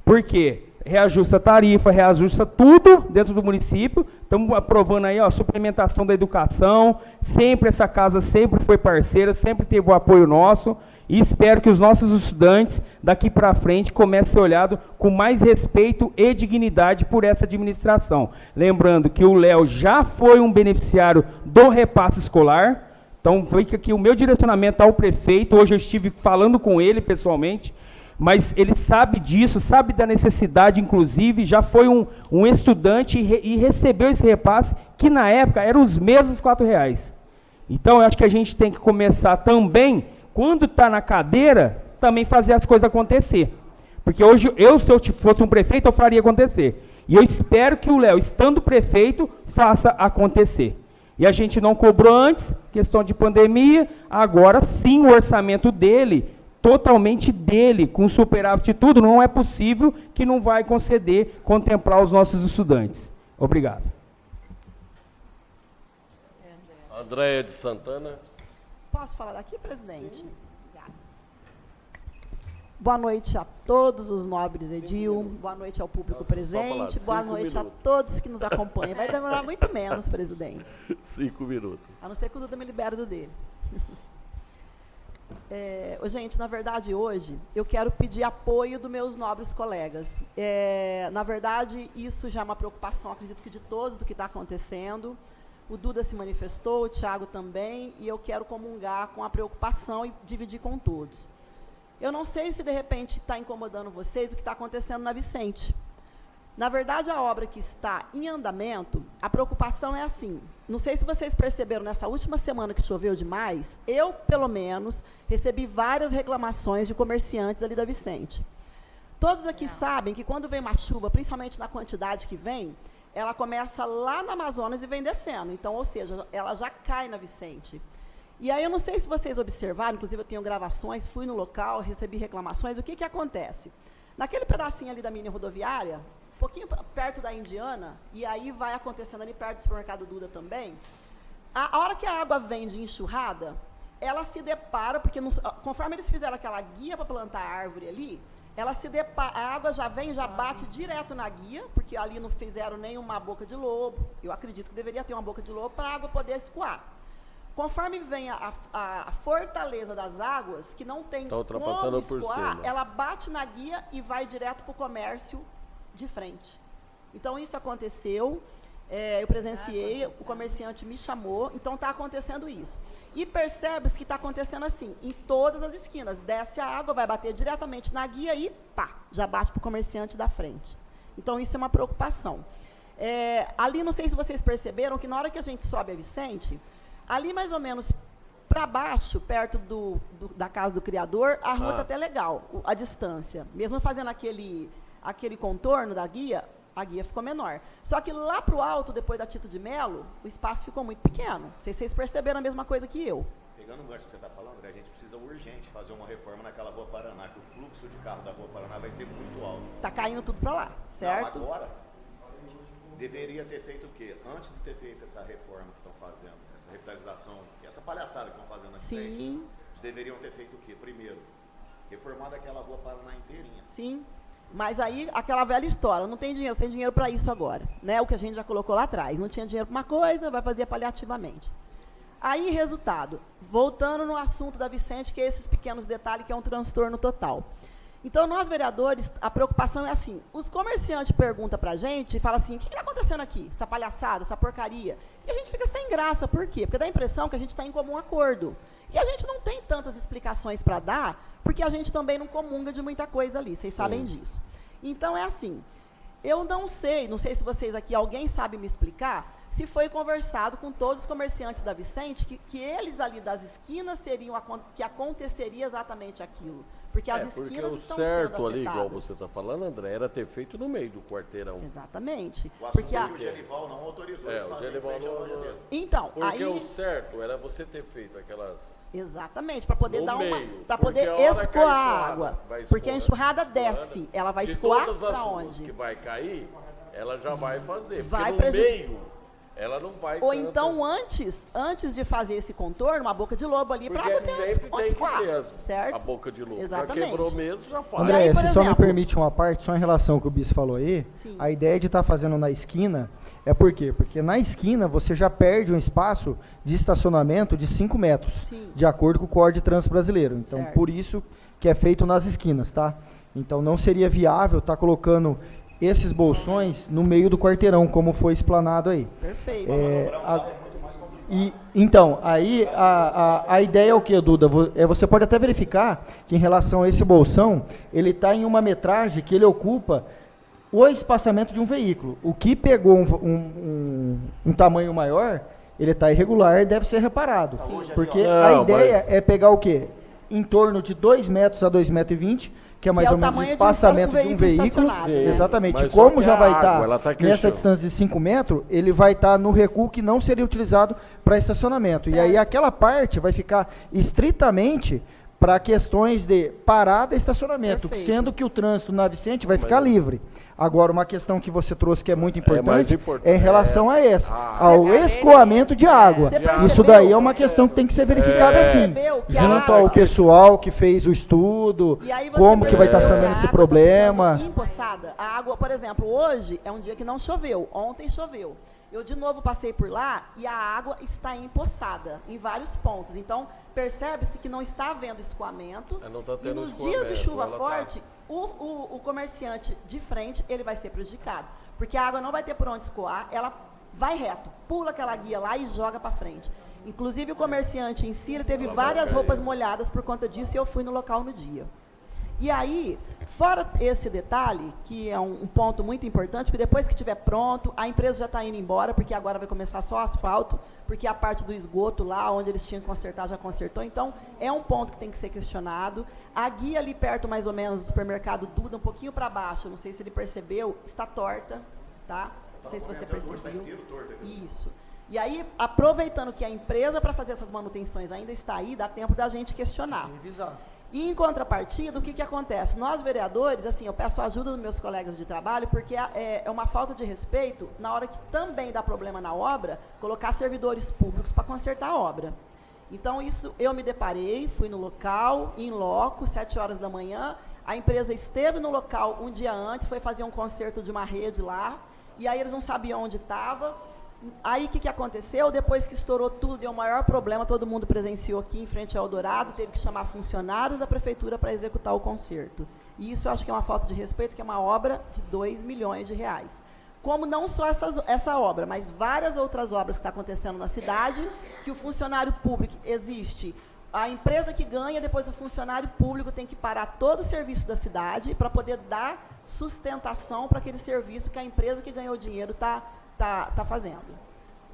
Por quê? Reajusta a tarifa, reajusta tudo dentro do município. Estamos aprovando aí, ó, a suplementação da educação. Sempre essa casa sempre foi parceira, sempre teve o apoio nosso. E espero que os nossos estudantes, daqui para frente, comecem a ser olhados com mais respeito e dignidade por essa administração. Lembrando que o Léo já foi um beneficiário do repasse escolar. Então, fica aqui o meu direcionamento ao prefeito. Hoje eu estive falando com ele pessoalmente. Mas ele sabe disso, sabe da necessidade, inclusive, já foi um estudante e recebeu esse repasse, que na época eram os mesmos R$4. Então, eu acho que a gente tem que começar também, quando está na cadeira, também fazer as coisas acontecer. Porque hoje, se eu fosse um prefeito, eu faria acontecer. E eu espero que o Léo, estando prefeito, faça acontecer. E a gente não cobrou antes, questão de pandemia, agora sim o orçamento dele, totalmente dele, com superávit e tudo, não é possível que não vai conceder, contemplar os nossos estudantes. Obrigado. Andréia de Santana. Posso falar daqui, presidente? Sim. Boa noite a todos os nobres edil, boa noite ao público presente, boa noite a todos que nos acompanham. Vai demorar muito menos, presidente. 5 minutos. A não ser que o Duda me libere do dele. Gente, na verdade, hoje, eu quero pedir apoio dos meus nobres colegas. Na verdade, isso já é uma preocupação, acredito que de todos, do que está acontecendo. O Duda se manifestou, o Thiago também, e eu quero comungar com a preocupação e dividir com todos. Eu não sei se, de repente, está incomodando vocês o que está acontecendo na Vicente. Na verdade, a obra que está em andamento, a preocupação é assim, não sei se vocês perceberam nessa última semana que choveu demais, eu, pelo menos, recebi várias reclamações de comerciantes ali da Vicente. Todos aqui sabem que quando vem uma chuva, principalmente na quantidade que vem, ela começa lá na Amazonas e vem descendo, então, ou seja, ela já cai na Vicente. E aí eu não sei se vocês observaram, inclusive eu tenho gravações, fui no local, recebi reclamações, o que acontece? Naquele pedacinho ali da mini rodoviária, um pouquinho perto da Indiana, e aí vai acontecendo ali perto do supermercado Duda também, a hora que a água vem de enxurrada, ela se depara, porque conforme eles fizeram aquela guia para plantar a árvore ali, ela se depara, a água já vem, já bate direto na guia, porque ali não fizeram nenhuma boca de lobo, eu acredito que deveria ter uma boca de lobo para a água poder escoar. Conforme vem a fortaleza das águas, que não tem como escoar, ela bate na guia e vai direto para o comércio de frente. Então, isso aconteceu, eu presenciei, o comerciante me chamou, então está acontecendo isso. E percebe-se que está acontecendo assim, em todas as esquinas, desce a água, vai bater diretamente na guia e pá, já bate para o comerciante da frente. Então, isso é uma preocupação. Ali, não sei se vocês perceberam que na hora que a gente sobe a Vicente, ali mais ou menos para baixo, perto da casa do criador, a rua está até legal, a distância. Mesmo fazendo aquele contorno da guia, a guia ficou menor. Só que lá para o alto, depois da Tito de Melo, o espaço ficou muito pequeno. Não sei se vocês perceberam a mesma coisa que eu. Pegando o gancho que você está falando, a gente precisa urgente fazer uma reforma naquela Rua Paraná, que o fluxo de carro da Rua Paraná vai ser muito alto. Está caindo tudo para lá, certo? Não, agora, deveria ter feito o quê? Antes de ter feito essa reforma que estão fazendo, essa revitalização, essa palhaçada que estão fazendo aqui, sim, eles deveriam ter feito o quê? Primeiro, reformado aquela Rua Paraná inteirinha. Sim. Mas aí, aquela velha história, não tem dinheiro, você tem dinheiro para isso agora, né? O que a gente já colocou lá atrás. Não tinha dinheiro para uma coisa, vai fazer paliativamente. Aí, resultado, voltando no assunto da Vicente, que é esses pequenos detalhes, que é um transtorno total. Então, nós, vereadores, a preocupação é assim, os comerciantes perguntam para a gente e falam assim, o que está acontecendo aqui? Essa palhaçada, essa porcaria? E a gente fica sem graça, por quê? Porque dá a impressão que a gente está em comum acordo. E a gente não tem tantas explicações para dar, porque a gente também não comunga de muita coisa ali, vocês sabem disso. Então, é assim, eu não sei se vocês aqui, alguém sabe me explicar, se foi conversado com todos os comerciantes da Vicente, que eles ali das esquinas que aconteceria exatamente aquilo. Porque as esquinas estão sendo afetadas. Porque o certo ali, igual você está falando, André, era ter feito no meio do quarteirão. Exatamente. O porque o Genival não autorizou isso o Genival não. Então, porque o certo era você ter feito aquelas... Exatamente, para poder dar para poder escoar a água. Porque a enxurrada desce, ela vai escoar para onde? Que vai cair, ela já vai fazer. Vai porque no meio Ela não vai Ou tanto. então, antes de fazer esse contorno, uma boca de lobo ali, para Porque água ter sempre onde tem escoar, que ter certo? a boca de lobo. Já Exatamente. quebrou mesmo, já faz. E aí, André, por se só me exemplo- permite uma parte, só em relação ao que o Bis falou aí, Sim. a ideia de estar fazendo na esquina é por quê? Porque na esquina você já perde um espaço de estacionamento de 5 metros, Sim. de acordo com o Código de Trânsito Brasileiro. Então, Certo. por isso que é feito nas esquinas, tá? Então, não seria viável estar colocando esses bolsões no meio do quarteirão, como foi explanado aí. Perfeito. Então, aí a ideia é o que, Duda? Você pode até verificar que em relação a esse bolsão, ele está em uma metragem que ele ocupa o espaçamento de um veículo. O que pegou um tamanho maior, ele está irregular e deve ser reparado. Porque a Não, ideia mas- é pegar o quê? Em torno de 2 metros a 2,20 metros, que é mais Que é ou o menos o tamanho de espaçamento de um veículo veículo. estacionado, né? Exatamente. Mas Como só que já a vai água, ela tá estar aqui nessa no chão. distância de 5 metros, ele vai estar no recuo que não seria utilizado para estacionamento. E aí Certo. aquela parte vai ficar estritamente para questões de parada e estacionamento, Perfeito. sendo que o trânsito na Vicente vai ficar livre. Agora, uma questão que você trouxe que é muito importante importante. é em relação a essa, Ah. ao escoamento de água. Você Isso percebeu? daí é uma questão que tem que ser verificada assim, Percebeu que a junto água- ao pessoal que fez o estudo, E aí você como que vai estar percebe sanando que a esse água tá problema. ficando empoçada. A água, por exemplo, hoje é um dia que não choveu, ontem choveu. Eu de novo passei por lá e a água está empoçada em vários pontos. Então, percebe-se que não está havendo escoamento. Não tá E tendo nos dias de escoamento, chuva ela tá- forte, o comerciante de frente, ele vai ser prejudicado. Porque a água não vai ter por onde escoar, ela vai reto, pula aquela guia lá e joga para frente. Inclusive, o comerciante em si, ele teve várias roupas molhadas por conta disso e eu fui no local no dia. E aí, fora esse detalhe, que é um ponto muito importante, que depois que estiver pronto, a empresa já está indo embora, porque agora vai começar só asfalto, porque a parte do esgoto lá, onde eles tinham que consertar, já consertou. Então, é um ponto que tem que ser questionado. A guia ali perto, mais ou menos, do supermercado Duda, um pouquinho para baixo, não sei se ele percebeu, está torta, tá? Não sei se você percebeu. Isso. E aí, aproveitando que a empresa para fazer essas manutenções ainda está aí, dá tempo da gente questionar. E em contrapartida, o que acontece? Nós, vereadores, assim, eu peço a ajuda dos meus colegas de trabalho, porque é uma falta de respeito, na hora que também dá problema na obra, colocar servidores públicos para consertar a obra. Então, isso eu me deparei, fui no local, em loco, 7 horas da manhã, a empresa esteve no local um dia antes, foi fazer um conserto de uma rede lá, e aí eles não sabiam onde estava. Aí o que aconteceu? Depois que estourou tudo, deu o maior problema, todo mundo presenciou aqui em frente ao Eldorado, teve que chamar funcionários da prefeitura para executar o conserto. E isso eu acho que é uma falta de respeito, que é uma obra de 2 milhões de reais. Como não só essa obra, mas várias outras obras que estão acontecendo na cidade, que o funcionário público existe, a empresa que ganha, depois o funcionário público tem que parar todo o serviço da cidade para poder dar sustentação para aquele serviço que a empresa que ganhou o dinheiro está fazendo,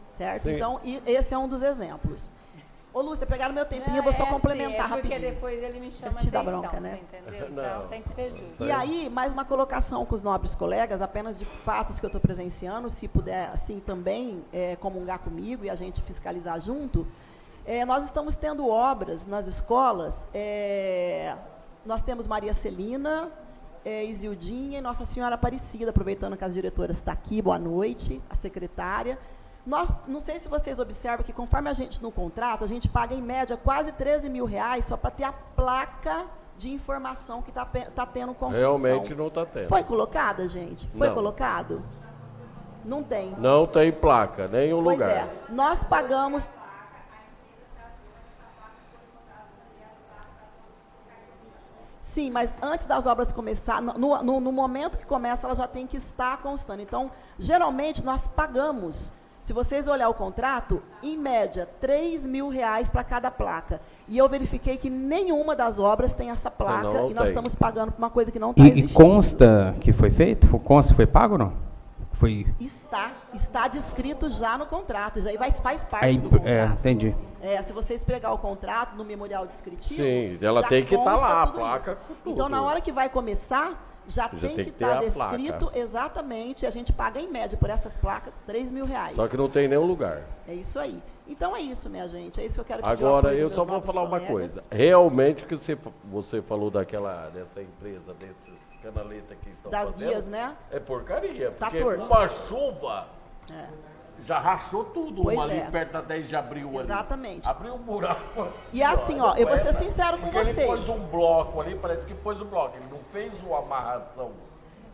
certo? Sim. Então, esse é um dos exemplos. Ô, Lúcia, pegaram meu tempinho, eu vou só complementar porque rapidinho. depois ele me chama Ele te dá atenção, bronca, né? você entendeu? Não. Então tem que ser justo. E aí, mais uma colocação com os nobres colegas, apenas de fatos que eu estou presenciando, se puder, assim, também comungar comigo e a gente fiscalizar junto. Nós estamos tendo obras nas escolas, nós temos Maria Celina, Isildinha e Nossa Senhora Aparecida, aproveitando que as diretoras estão aqui, boa noite, a secretária. Nós, não sei se vocês observam que conforme a gente no contrato, a gente paga em média quase 13 mil reais só para ter a placa de informação que está tendo construção. Realmente não está tendo. Foi colocada, gente? Foi Não. colocado? Não tem. Não tem placa, nenhum Pois lugar. é, nós pagamos... Sim, mas antes das obras começar, no momento que começa, ela já tem que estar constando. Então, geralmente, nós pagamos, se vocês olharem o contrato, em média, 3 mil reais para cada placa. E eu verifiquei que nenhuma das obras tem essa placa, Não e nós tem. estamos pagando por uma coisa que não está E existindo. consta que foi feito? Consta que foi pago ou não? Foi. Está descrito já no contrato, já faz parte Aí, do contrato. entendi. Se vocês pegar o contrato no memorial descritivo, Sim, ela já tem que estar consta lá, a tudo placa isso. com tudo. Então, na hora que vai começar, já tem tem que que ter estar a placa. descrito exatamente, a gente paga em média por essas placas 3 mil reais. Só que não tem nenhum lugar. É isso aí. Então é isso, minha gente, é isso que eu quero pedir o Agora, apoio eu dos só meus vou novos falar uma colegas. coisa. Realmente, que você falou dessa empresa, desses canaletas que estão Das fazendo, guias, né? é porcaria. Tá porque torto. uma chuva, Já rachou tudo, Pois uma ali é. perto da 10 de abril ali. Exatamente. Abriu um buraco. E assim, ó, eu vou ser sincero com Porque vocês. ele pôs um bloco ali, parece que pôs um bloco. Ele não fez uma amarração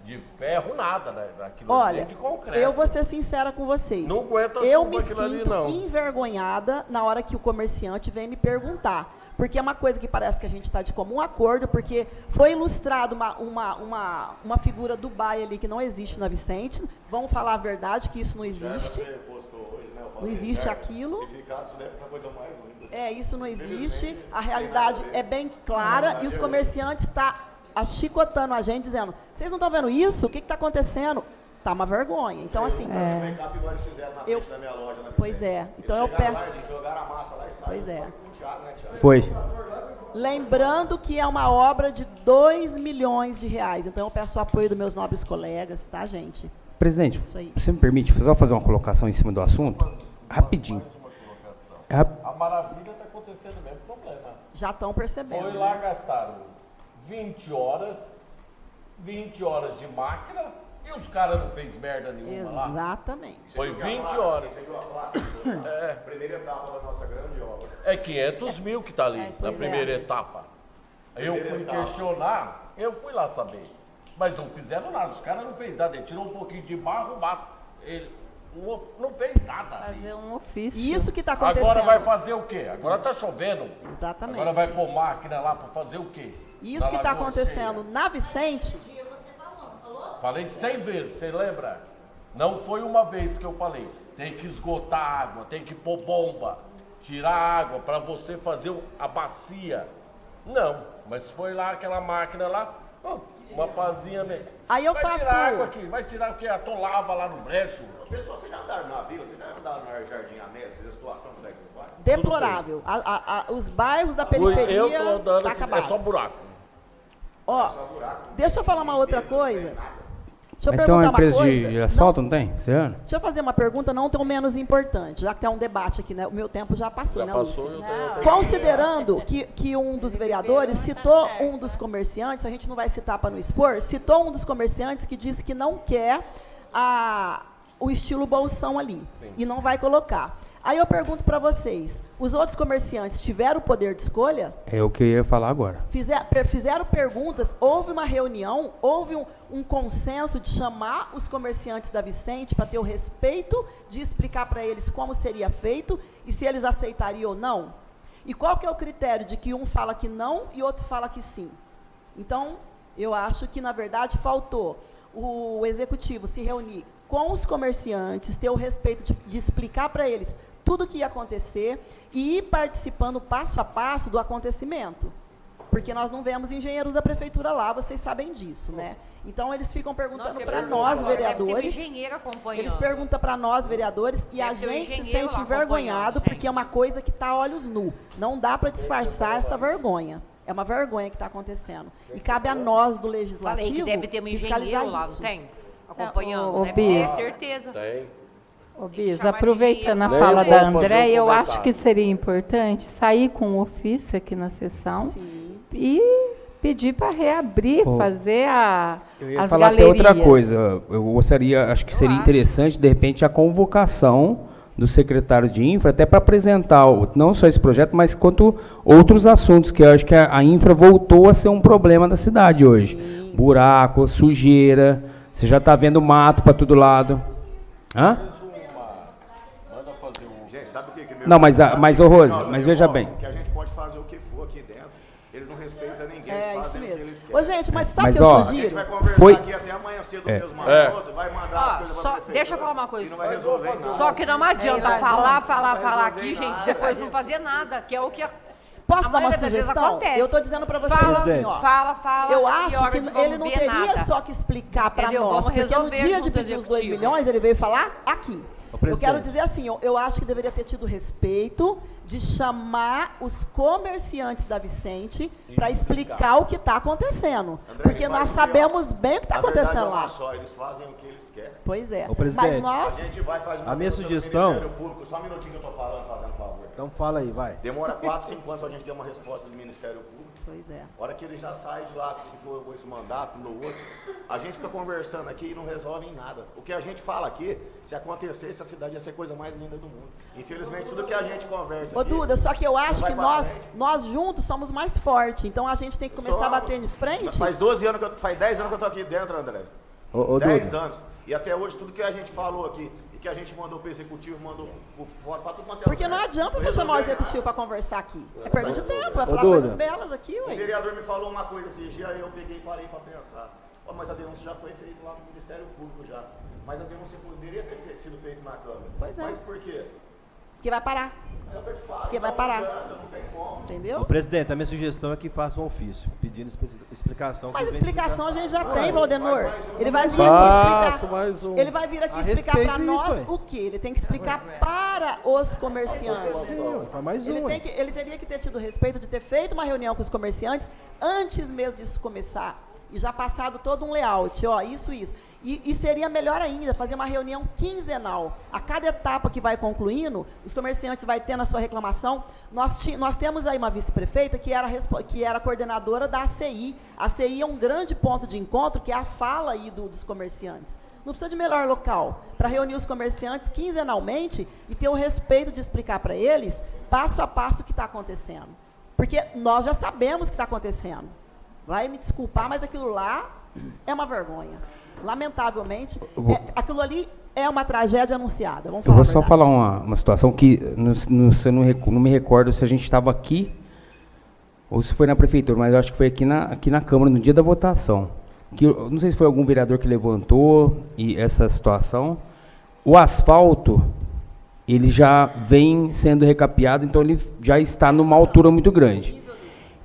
de ferro, nada, né? Aquilo ali Olha, é de concreto. eu vou ser sincera com vocês. Não aguenta Eu chuva me aquilo ali, sinto não. envergonhada na hora que o comerciante vem me perguntar. Porque é uma coisa que parece que a gente está de comum acordo, porque foi ilustrado uma figura do Dubai ali que não existe na Vicente. Vamos falar a verdade, que isso não existe. Você postou hoje, né? Eu falei, Não existe cara, aquilo. Se ficasse, deve ficar coisa mais linda. É, isso não existe. A realidade é bem clara e os comerciantes estão achicotando a gente, dizendo, vocês não estão vendo isso? O que está acontecendo? Tá uma vergonha. Então, assim, O make-up igual eles fizeram na frente da minha loja, na Vicente. pois é. Então Eles eu chegaram peço. lá, eles jogaram a massa lá e saíram. Pois é. Foi com o Thiago, né, Thiago? Foi. Lembrando que é uma obra de 2 milhões de reais. Então eu peço o apoio dos meus nobres colegas, tá, gente? Presidente, Isso aí. você me permite só fazer uma colocação em cima do assunto? Rapidinho. A maravilha está acontecendo o mesmo problema. Já estão percebendo. Foi lá, gastaram 20 horas de máquina e os caras não fez merda nenhuma lá. Exatamente. Foi 20 horas. Você viu a placa? Primeira etapa da nossa grande obra. É 500 mil que tá ali, na pois é. primeira etapa. Eu fui questionar, eu fui lá saber. Mas não fizeram nada, os caras não fez nada. Ele tirou um pouquinho de barro, ele não fez nada. Fazer um ofício. Isso que está acontecendo. Agora vai fazer o quê? Agora tá chovendo. Exatamente. Agora vai pôr máquina lá para fazer o quê? Isso Na que está Lagoa acontecendo Cheia. na Vicente, Falei 100 vezes, você lembra? Não foi uma vez que eu falei. Tem que esgotar a água, tem que pôr bomba, tirar a água para você fazer a bacia. Não, mas foi lá aquela máquina lá, uma pazinha mesmo. Aí eu vai faço- tirar água aqui, vai tirar porque atolava lá no brejo. Pessoal, vocês já andaram na vila? Vocês já andaram no Jardim América? Vocês a situação como é que você vai? deplorável. Os bairros da Eu periferia tô andando, tá é acabado. só buraco. Ó, deixa eu falar uma outra coisa. Deixa eu Mas tem uma perguntar uma empresa coisa. de asfalto, não tem? Serrano? Deixa eu fazer uma pergunta não tão menos importante, já que tem um debate aqui, né? O meu tempo já passou, Já né, passou, Lúcia? eu tenho Considerando que um dos vereadores citou um dos comerciantes, a gente não vai citar para não expor, citou um dos comerciantes que disse que não quer o estilo bolsão ali e não vai colocar. Aí eu pergunto para vocês, os outros comerciantes tiveram o poder de escolha? É o que eu ia falar agora. Fizeram perguntas, houve uma reunião, houve um consenso de chamar os comerciantes da Vicente para ter o respeito de explicar para eles como seria feito e se eles aceitariam ou não? E qual que é o critério de que um fala que não e outro fala que sim? Então, eu acho que, na verdade, faltou o executivo se reunir com os comerciantes, ter o respeito de explicar para eles tudo o que ia acontecer e ir participando passo a passo do acontecimento. Porque nós não vemos engenheiros da prefeitura lá, vocês sabem disso, né? Então, eles ficam perguntando para nós, vereadores. Eles perguntam para nós, vereadores, e a gente se sente envergonhado porque é uma coisa que está a olhos nu. Não dá para disfarçar essa vergonha. É uma vergonha que está acontecendo. E cabe a nós, do Legislativo, Falei que deve ter um fiscalizar engenheiro lá, não isso. tem? Acompanhando, Ô, deve Bis. ter certeza. Tem. Ô, que Bis, chamar esse aproveitando a engenheiro. fala Nem da eu vou fazer André, um eu acho comentário. que seria importante sair com um ofício aqui na sessão Sim. e pedir para reabrir, Ô, fazer Eu ia as falar galerias. até outra coisa. Eu gostaria, acho que seria interessante, de repente, a convocação do secretário de Infra, até para apresentar não só esse projeto, mas quanto outros assuntos, que eu acho que a Infra voltou a ser um problema da cidade hoje. Sim. Buraco, sujeira, você já está vendo mato para todo lado. Hã? Manda fazer um... Gente, sabe o que meu... Não, mas, ô Rose, Não, mas meu veja irmão, bem. Que a gente pode fazer o que for aqui dentro. Eles não respeitam ninguém, eles É isso fazem o que mesmo. eles Ô, querem. gente, mas sabe o Mas, que eu ó, A gente sugiro? vai conversar Foi- aqui até amanhã cedo É. mesmo, É. vai mandar as Ó, coisas pra só, prefeitura deixa eu falar uma e coisa. não vai resolver nada. Só que não adianta Ei, falar vai aqui, resolver gente, nada. depois não fazer nada, que é o que Posso a dar uma maioria das vezes sugestão? acontece. Eu estou dizendo para vocês Fala, assim, ó. fala. Eu e acho hora que de vamos ele não ver teria nada. só que explicar para Entendeu? nós, Vamos porque no resolver dia de junto, pedir os 2 executivo. milhões, ele veio falar aqui. Eu presidente. quero dizer assim, eu acho que deveria ter tido respeito de chamar os comerciantes da Vicente para explicar o que está acontecendo. André, Porque ele nós faz o quê, ó? sabemos bem o que está A verdade acontecendo é uma lá. só, eles fazem o que eles querem. Pois é. Ô, presidente, Mas A nós... gente vai fazer uma A minha coisa no sugestão- Ministério Público, só um minutinho que eu tô falando, fazendo favor. Então fala aí, vai. Demora 4, 5 anos pra gente ter uma resposta do Ministério Público. Pois é. A hora que ele já sai de lá, que se for esse mandato, no outro, a gente fica conversando aqui e não resolve em nada. O que a gente fala aqui, se acontecesse, a cidade ia ser a coisa mais linda do mundo. Infelizmente, tudo que a gente conversa Ô, aqui... Duda, só que eu acho vai que pra frente. nós juntos somos mais fortes. Então a gente tem que começar a bater de frente. Faz 12 anos faz 10 anos que eu tô aqui dentro, André. Ô, 10 Duda. anos. E até hoje, tudo que a gente falou aqui, e que a gente mandou pro executivo, mandou fora pra tudo quanto é Porque lugar. não adianta você chamar o executivo para conversar aqui. É perda de tempo, é Ô, falar Duda. coisas belas aqui, O ué. vereador me falou uma coisa esses dias, aí eu peguei e parei pra pensar. Ó, mas a denúncia já foi feita lá no Ministério Público já. Mas a denúncia poderia ter sido feita na Câmara. Pois é. Mas por quê? Que vai parar, É o que eu te falo. Porque vai Não parar. adianta, não tem como. entendeu? Ô, presidente, a minha sugestão é que faça um ofício, pedindo explicação. Mas que vem explicação a gente já explicação. tem, Valdenor. mais um. Ele vai vir Faço aqui mais explicar. um. Ele vai vir aqui A explicar respeito para disso, nós ué. o quê? Ele tem que explicar para os comerciantes. Faz mais um. ué. Ele teria que ter tido respeito de ter feito uma reunião com os comerciantes antes mesmo disso começar. E já passado todo um layout, ó, isso. E seria melhor ainda fazer uma reunião quinzenal. A cada etapa que vai concluindo, os comerciantes vai tendo a sua reclamação. Nós temos aí uma vice-prefeita que era coordenadora da ACI. A ACI é um grande ponto de encontro, que é a fala aí dos comerciantes. Não precisa de melhor local para reunir os comerciantes quinzenalmente e ter o respeito de explicar para eles, passo a passo, o que está acontecendo. Porque nós já sabemos o que está acontecendo. Vai me desculpar, mas aquilo lá é uma vergonha. Lamentavelmente, aquilo ali é uma tragédia anunciada. Vamos Eu falar vou a só verdade. falar uma situação que eu não me recordo se a gente estava aqui ou se foi na prefeitura, mas eu acho que foi aqui na Câmara, no dia da votação. Que eu não sei se foi algum vereador que levantou essa situação. O asfalto, ele já vem sendo recapeado, então ele já está numa altura muito grande.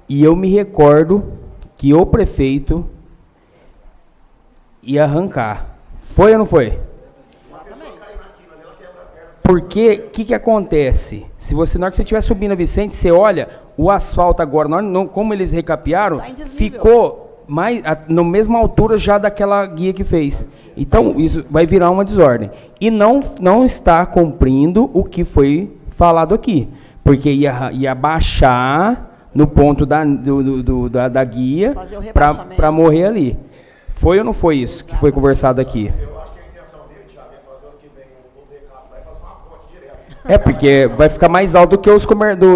E eu me recordo que o prefeito ia arrancar. Foi ou não foi? Porque, o que acontece? Se você, na hora que você estiver subindo a Vicente, você olha, o asfalto agora, como eles recapearam, Tá em desnível. ficou na mesma altura já daquela guia que fez. Então, isso vai virar uma desordem. E não está cumprindo o que foi falado aqui. Porque ia baixar no ponto da guia Fazer o rebaixamento. para morrer ali. Foi ou não foi isso que foi conversado aqui? Eu acho que a intenção dele, Thiago, é fazer ano que vem um novo recado lá e fazer uma ponte direto. É, porque vai ficar mais alto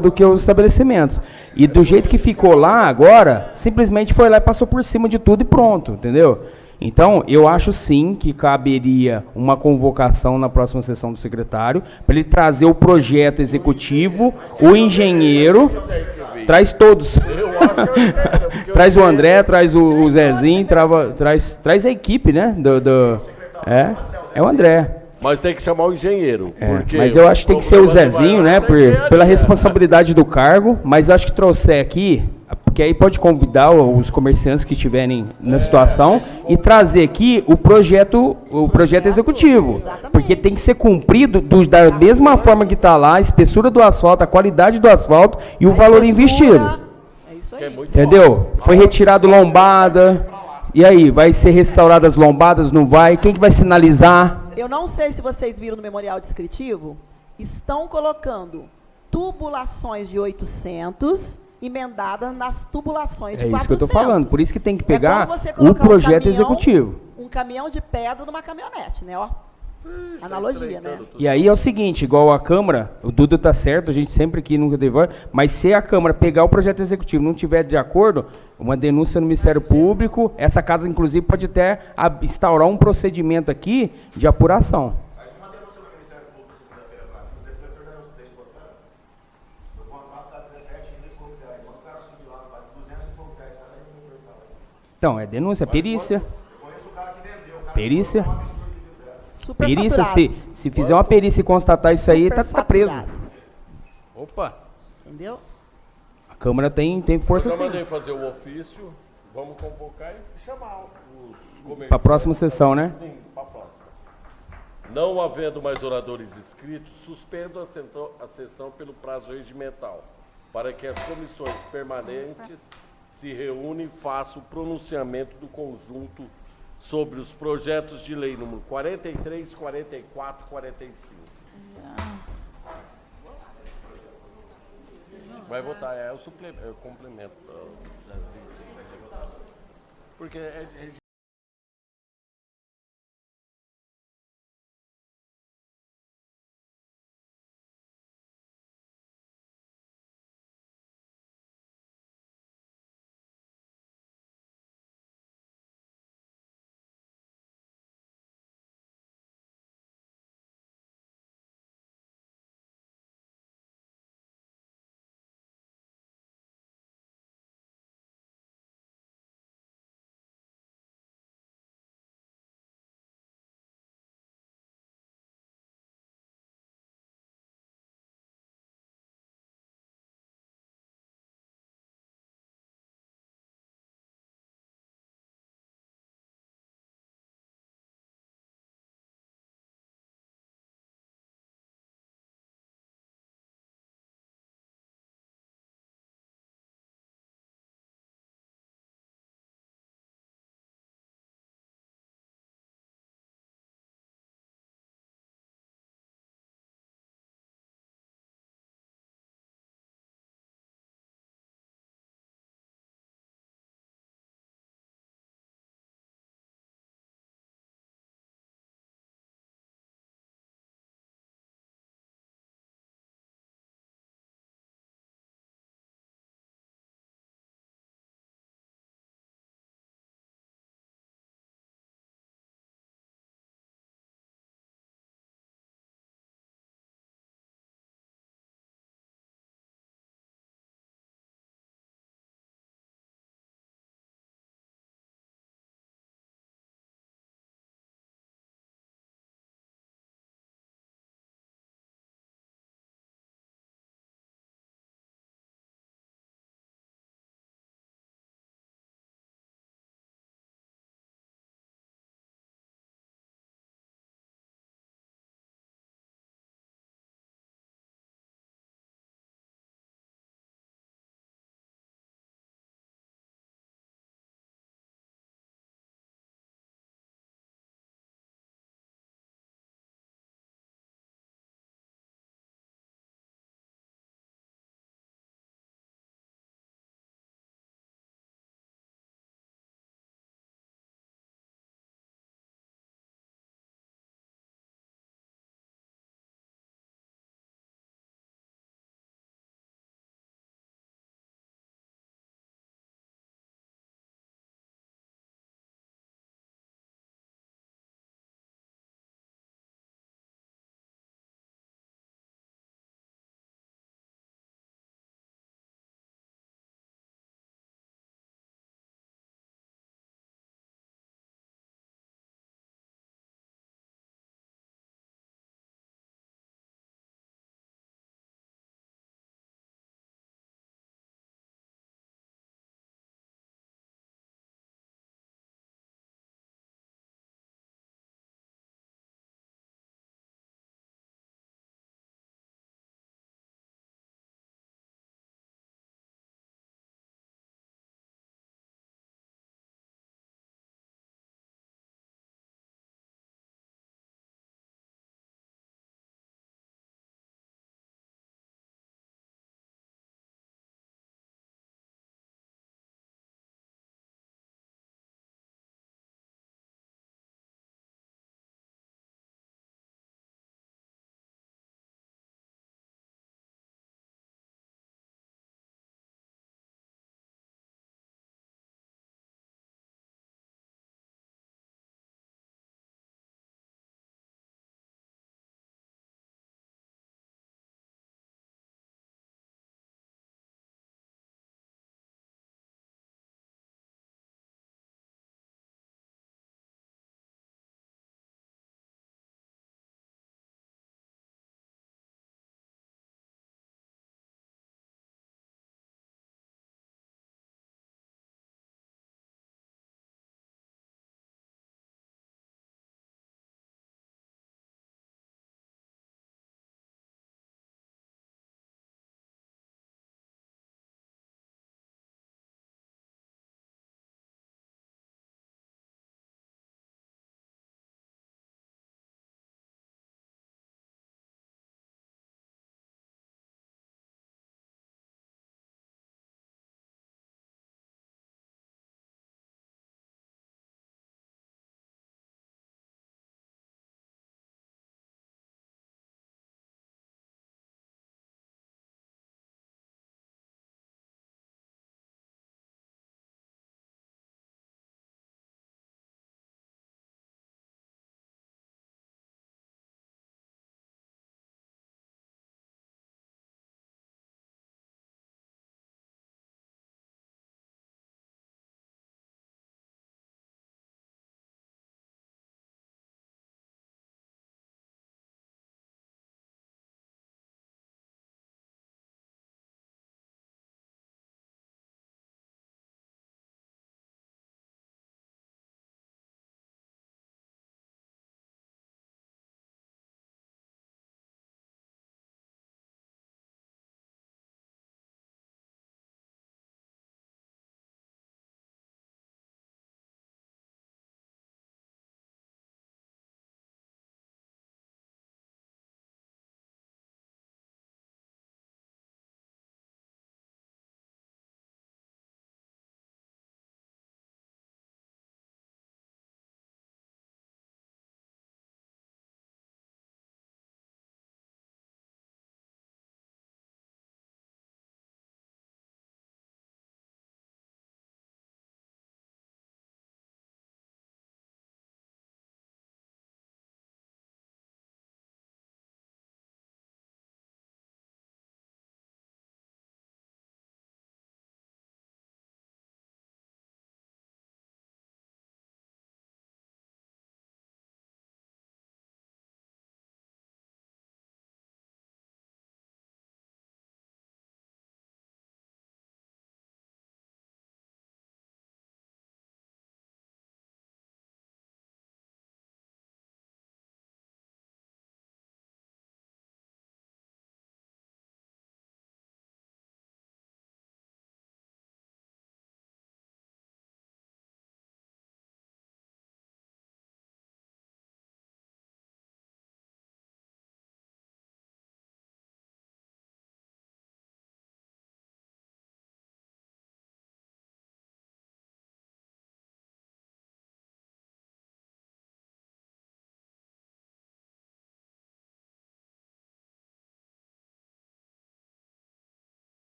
do que os estabelecimentos. E do jeito que ficou lá agora, simplesmente foi lá e passou por cima de tudo e pronto, entendeu? Então, eu acho sim que caberia uma convocação na próxima sessão do secretário, para ele trazer o projeto executivo, o engenheiro, traz todos. Eu acho que eu quero, porque Traz o André, traz o Zezinho, traz a equipe, né? É o André. Mas tem que chamar o engenheiro. Porque Mas eu acho que tem que ser o problema Zezinho, vai né? lá na engenharia. Pela responsabilidade do cargo, mas acho que trouxer aqui, porque aí pode convidar os comerciantes que estiverem na situação e trazer aqui o projeto executivo. Exatamente. Porque tem que ser cumprido da mesma forma que está lá, a espessura do asfalto, a qualidade do asfalto e o valor investido. É isso Que é aí. muito Entendeu? Foi retirado lombada. E aí, vai ser restauradas as lombadas? Não vai? Quem que vai sinalizar? Eu não sei se vocês viram no memorial descritivo, estão colocando tubulações de 800 emendadas nas tubulações de 400. É isso que eu estou falando. Por isso que tem que É pegar como você o colocar projeto executivo. Um caminhão de pedra numa caminhonete, né? Ó, analogia, né? E aí é o seguinte, igual a Câmara, o Duda tá certo, a gente sempre aqui nunca teve, mas se a Câmara pegar o projeto executivo e não tiver de acordo, uma denúncia no Ministério Público, essa casa inclusive pode até instaurar um procedimento aqui de apuração. Mas uma denúncia no Ministério Público segunda-feira, cara. O refletor da deixa botando. O contrato tá 17 e poucos reais. Quando o cara subir lá, vai 200 e poucos reais. Cada refletor tá lá. Então, é denúncia, perícia. Eu conheço o cara que vendeu. O cara Perícia. que comprou um absurdo que fizeram. Perícia, Superfaturado. se fizer uma perícia e constatar isso aí, tá preso. Superfaturado. Opa, Entendeu? a Câmara tem força Eu já sim. mandei fazer o ofício, vamos convocar e chamar os comerciantes. Para a próxima sessão, né? Sim, para a próxima. Não havendo mais oradores inscritos, suspendo a sessão pelo prazo regimental, para que as comissões permanentes se reúnam e façam o pronunciamento do conjunto sobre os projetos de lei número 43, 44 e 45. Vai votar, é o complemento. Porque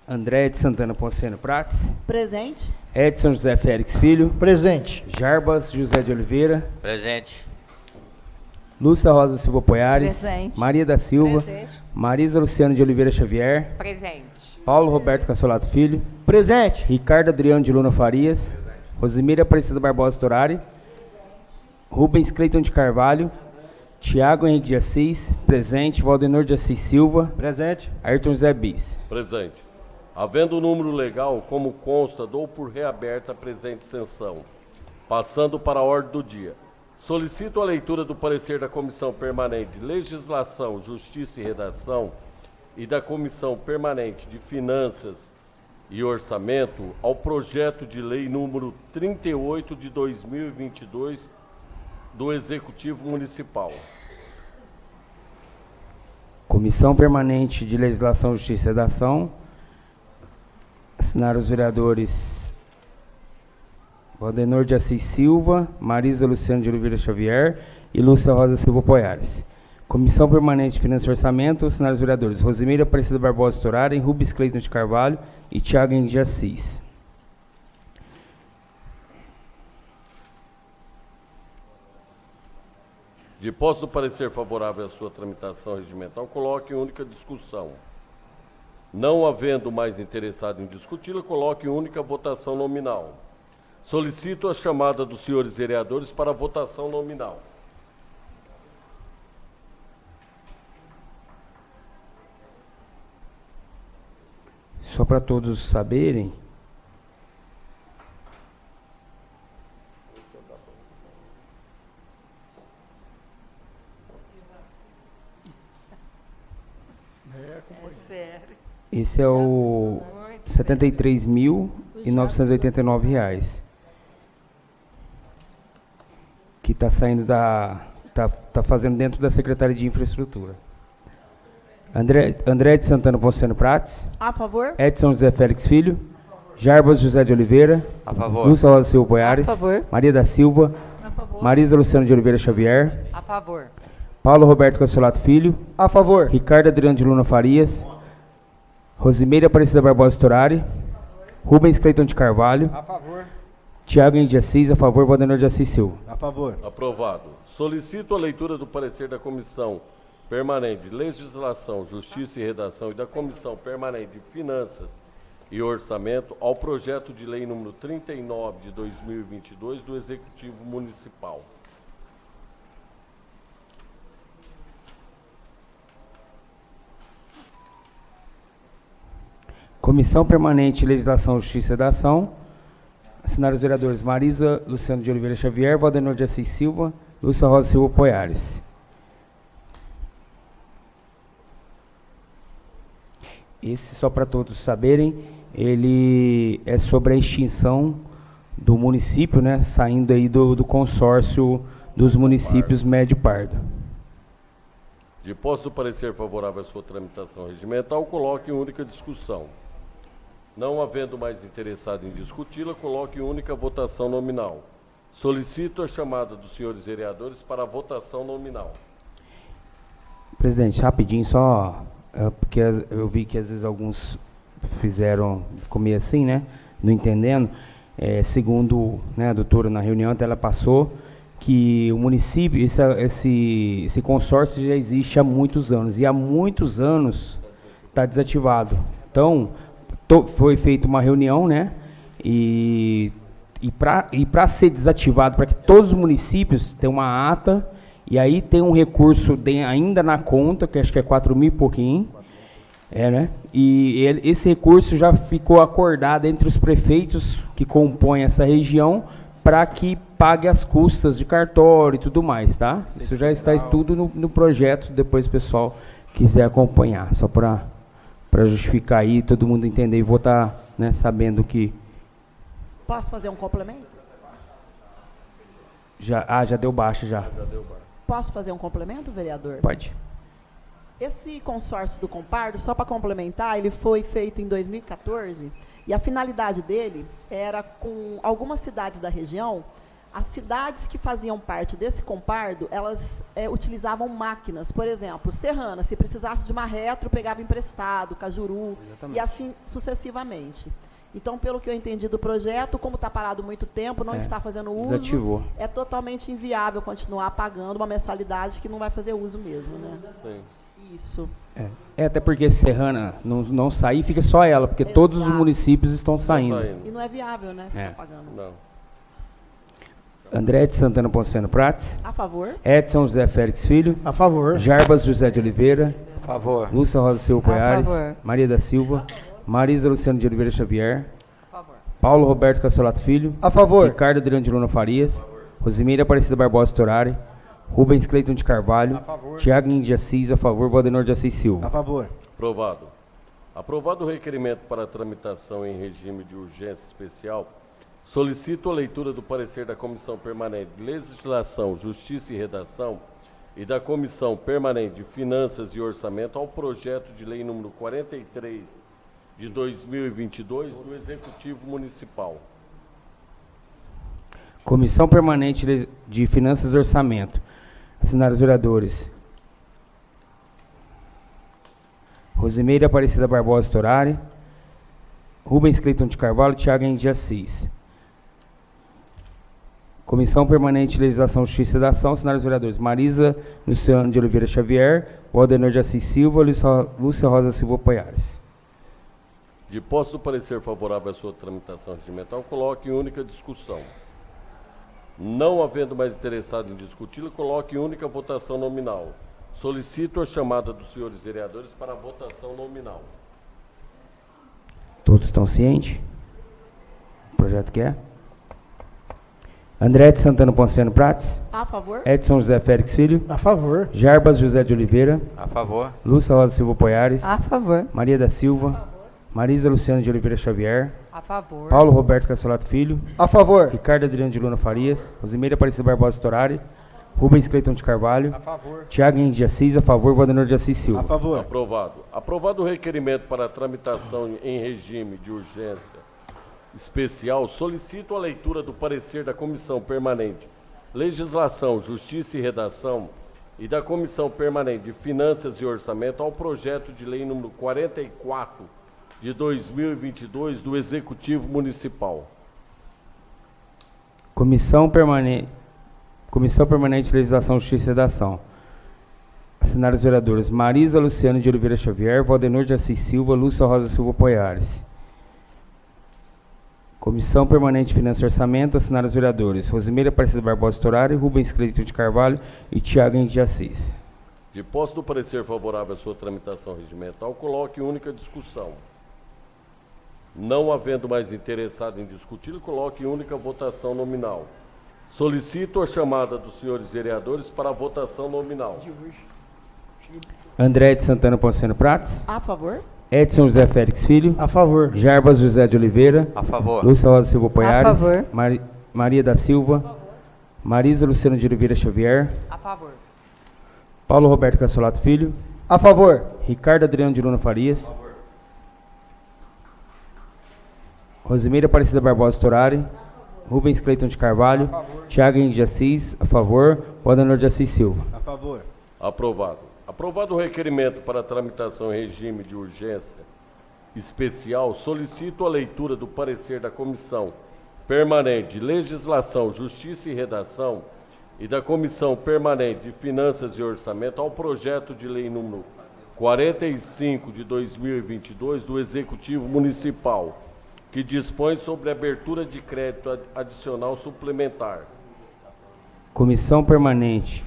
André de Santana Ponceno Prates, Presente. Edson José Félix Filho, Presente. Jarbas José de Oliveira, Presente. Lúcia Rosa Silva Poiares, Presente. Maria da Silva, Presente. Marisa Luciano de Oliveira Xavier, Presente. Paulo Roberto Cassolato Filho, Presente. Ricardo Adriano de Luna Farias, Rosemira Aparecida Barbosa Torari, Rubens Cleiton de Carvalho, Tiago Henrique de Assis, presente, Valdenor de Assis Silva, Presente. Ayrton José Bis. Presente. Havendo o número legal, como consta, dou por reaberta a presente sessão. Passando para a ordem do dia. Solicito a leitura do parecer da Comissão Permanente de Legislação, Justiça e Redação e da Comissão Permanente de Finanças e Orçamento ao projeto de lei número 38 de 2022 do Executivo Municipal. Comissão Permanente de Legislação, Justiça e Redação. Assinaram os vereadores Valdenor de Assis Silva, Marisa Luciano de Oliveira Xavier e Lúcia Rosa Silva Poiares. Comissão Permanente de Finanças e Orçamento, assinaram os vereadores Rosemira Aparecida Barbosa Toraren, Rubens Cleiton de Carvalho e Tiago Henrique de Assis. De posse do parecer favorável à sua tramitação regimental, coloque em única discussão. Não havendo mais interessado em discuti-la, coloque em única votação nominal. Solicito a chamada dos senhores vereadores para a votação nominal. Só para todos saberem, esse é o R$ 73.989 que está saindo tá fazendo dentro da Secretaria de Infraestrutura. André de Santana Ponceno Prates, A favor? Edson José Félix Filho, Jarbas José de Oliveira, A favor. Lúcia Rosa Silva Poiares, A favor. Maria da Silva, A favor. Marisa Luciano de Oliveira Xavier, A favor. Paulo Roberto Cassolato Filho, A favor. Ricardo Adriano de Luna Farias, Rosimeira Aparecida Barbosa Torari, Rubens Cleiton de Carvalho, A favor. Tiago Henrique de Assis, a favor, Valdenor de Assis Silva. A favor. Aprovado. Solicito a leitura do parecer da Comissão Permanente de Legislação, Justiça e Redação e da Comissão Permanente de Finanças e Orçamento ao projeto de lei número 39 de 2022 do Executivo Municipal. Comissão Permanente de Legislação, Justiça e Redação. Assinaram os vereadores Marisa Luciano de Oliveira Xavier, Valdenor de Assis Silva, Lúcia Rosa Silva Poiares. Esse, só para todos saberem, ele é sobre a extinção do município, né, saindo aí do consórcio dos municípios Médio Pardo. De posse do parecer favorável à sua tramitação regimental, coloque em única discussão. Não havendo mais interessado em discuti-la, coloque em única votação nominal. Solicito a chamada dos senhores vereadores para a votação nominal. Presidente, rapidinho, só porque eu vi que às vezes alguns ficou meio assim, né, não entendendo. Segundo, né, a doutora na reunião, ela passou que o município, esse consórcio já existe há muitos anos, e há muitos anos está desativado. Então, foi feita uma reunião, né, e para ser desativado, para que todos os municípios tenham uma ata, e aí tem um recurso ainda na conta, que acho que é 4.000 e pouquinho, né, e esse recurso já ficou acordado entre os prefeitos que compõem essa região, para que pague as custas de cartório e tudo mais, tá? Isso já está tudo no projeto, depois o pessoal quiser acompanhar, só para justificar aí, todo mundo entender e votar, né, sabendo que... Posso fazer um complemento? Já deu baixa, já. Posso fazer um complemento, vereador? Pode. Esse consórcio do Compardo, só para complementar, ele foi feito em 2014 e a finalidade dele era, com algumas cidades da região, as cidades que faziam parte desse compardo, elas utilizavam máquinas. Por exemplo, Serrana, se precisasse de uma retro, pegava emprestado, Cajuru, e assim sucessivamente. Então, pelo que eu entendi do projeto, como está parado muito tempo, não está fazendo uso, desativou. é totalmente inviável continuar pagando uma mensalidade que não vai fazer uso mesmo, né? Sim. Isso. Até porque se Serrana não sair, fica só ela, porque todos os Exato. municípios estão saindo. E não é viável, né? Ficar É. pagando. Não. André de Santana Ponciano Prates. A favor? Edson José Félix Filho. A favor. Jarbas José de Oliveira. A favor. Lúcia Rosa Silva Poiares. favor. Maria da Silva. Marisa Luciano de Oliveira Xavier. Por favor. Paulo Roberto Cassolato Filho. A favor. Ricardo Adriano de Luna Farias. Rosimeira Aparecida Barbosa Torari. Rubens Cleiton de Carvalho. Tiago de Assis, a favor. Valdenor de Assis Silva. A favor. Aprovado. Aprovado o requerimento para tramitação em regime de urgência especial, solicito a leitura do parecer da Comissão Permanente de Legislação, Justiça e Redação e da Comissão Permanente de Finanças e Orçamento ao projeto de lei número 43 de 2022 do Executivo Municipal. Comissão Permanente de Finanças e Orçamento. Assinaram os vereadores Rosimeira Aparecida Barbosa Torari, Rubens Cleiton de Carvalho e Tiago de Assis. Comissão Permanente de Legislação, Justiça e Redação. Assinaram os vereadores Marisa Luciano de Oliveira Xavier, Valdenor de Assis Silva, Lúcia Rosa Silva Poiares. De posse do parecer favorável à sua tramitação regimental, coloque em única discussão. Não havendo mais interessado em discuti-lo, coloque em única votação nominal. Solicito a chamada dos senhores vereadores para a votação nominal. Todos estão cientes? O projeto quer? André de Santana Ponciano Prates. A favor? Edson José Félix Filho. A favor. Jarbas José de Oliveira. A favor. Lúcia Rosa Silva Poiares. A favor. Maria da Silva. Marisa Luciano de Oliveira Xavier. A favor. Paulo Roberto Cassolato Filho. A favor. Ricardo Adriano de Luna Farias. Rosimeira Aparecida Barbosa Torari. Rubens Cleiton de Carvalho. A favor. Tiago de Assis, a favor. Valdenor de Assis Silva. A favor. Aprovado. Aprovado o requerimento para a tramitação em regime de urgência especial, solicito a leitura do parecer da Comissão Permanente Legislação, Justiça e Redação e da Comissão Permanente de Finanças e Orçamento ao projeto de lei número 44 de 2022 do Executivo Municipal. Comissão Permanente de Legislação, Justiça e Redação. Assinaram os vereadores Marisa Luciano de Oliveira Xavier, Valdenor de Assis Silva, Lúcia Rosa Silva Poiares. Comissão Permanente de Finanças e Orçamento. Assinaram os vereadores Rosimeira Aparecida Barbosa Torari, Rubens Cleiton de Carvalho e Tiago de Assis. De posse do parecer favorável à sua tramitação regimental, coloque em única discussão. Não havendo mais interessado em discuti-lo, coloque em única votação nominal. Solicito a chamada dos senhores vereadores para a votação nominal. André de Santana Ponciano Prates. A favor? Edson José Félix Filho. A favor. Jarbas José de Oliveira. A favor. Lúcia Rosa Silva Poiares. favor. Maria da Silva. Marisa Luciano de Oliveira Xavier. A favor. Paulo Roberto Cassolato Filho. A favor. Ricardo Adriano de Luna Farias. Rosimeira Aparecida Barbosa Torari. Rubens Cleiton de Carvalho. Tiago de Assis, a favor. Valdenor de Assis Silva. A favor. Aprovado. Aprovado o requerimento para tramitação em regime de urgência especial, solicito a leitura do parecer da Comissão Permanente de Legislação, Justiça e Redação e da Comissão Permanente de Finanças e Orçamento ao projeto de lei número 45 de 2022 do Executivo Municipal, que dispõe sobre a abertura de crédito adicional suplementar. Comissão Permanente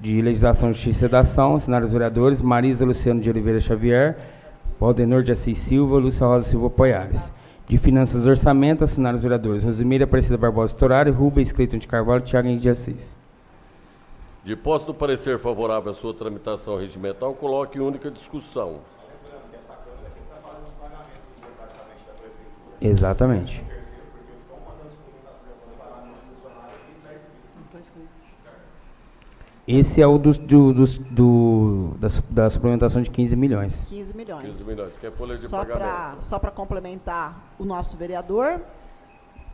de Legislação, Justiça e Redação. Assinaram os vereadores Marisa Luciano de Oliveira Xavier, Valdenor de Assis Silva, Lúcia Rosa Silva Poiares. De Finanças e Orçamento. Assinaram os vereadores Rosimeira Aparecida Barbosa Torari, Rubens Cleiton de Carvalho e Tiago de Assis. De posse do parecer favorável à sua tramitação regimental, coloque em única discussão. Exatamente. Esse é o da suplementação de 15 milhões. 15 milhões. 15 milhões. Quer folha de Só pagamento? para complementar o nosso vereador,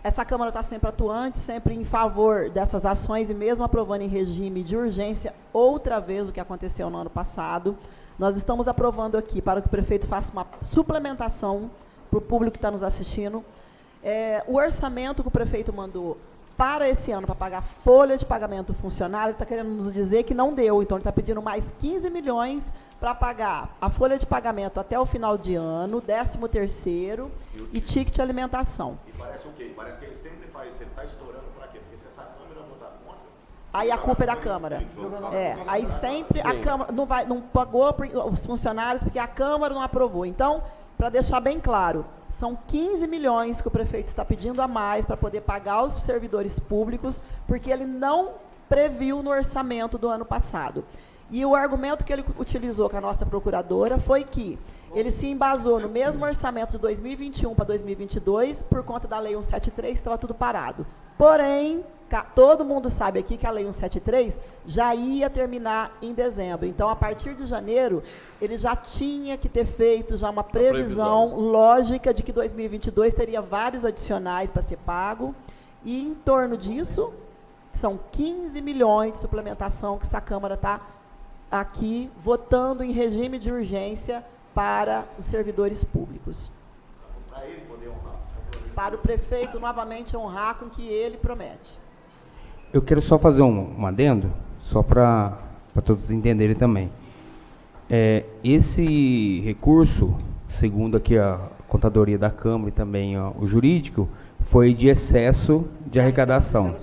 Essa Câmara está sempre atuante, sempre em favor dessas ações e mesmo aprovando em regime de urgência outra vez o que aconteceu no ano passado. Nós estamos aprovando aqui para que o prefeito faça uma suplementação para o público que está nos assistindo. O orçamento que o prefeito mandou para esse ano, para pagar folha de pagamento do funcionário, ele está querendo nos dizer que não deu. Então, ele está pedindo mais 15 milhões para pagar a folha de pagamento até o final de ano, 13º e ticket de alimentação. E parece o quê? Parece que ele sempre faz isso. Ele está estourando para quê? Porque se essa Câmara votar contra... Aí a culpa é da Câmara. Aí sempre a Câmara não pagou os funcionários porque a Câmara não aprovou. Então, para deixar bem claro, são 15 milhões que o prefeito está pedindo a mais para poder pagar os servidores públicos, porque ele não previu no orçamento do ano passado. E o argumento que ele utilizou com a nossa procuradora foi que ele se embasou no mesmo orçamento de 2021 para 2022, por conta da Lei 173, que estava tudo parado. Porém, todo mundo sabe aqui que a Lei 173 já ia terminar em dezembro. Então, a partir de janeiro, ele já tinha que ter feito já uma previsão lógica de que 2022 teria vários adicionais para ser pago. E, em torno disso, são 15 milhões de suplementação que essa Câmara está aqui votando em regime de urgência para os servidores públicos. Para ele poder honrar. Para o prefeito, novamente, honrar com o que ele promete. Eu quero só fazer um adendo, só para todos entenderem também. Esse recurso, segundo aqui a contadoria da Câmara e também o jurídico, foi de excesso de arrecadação.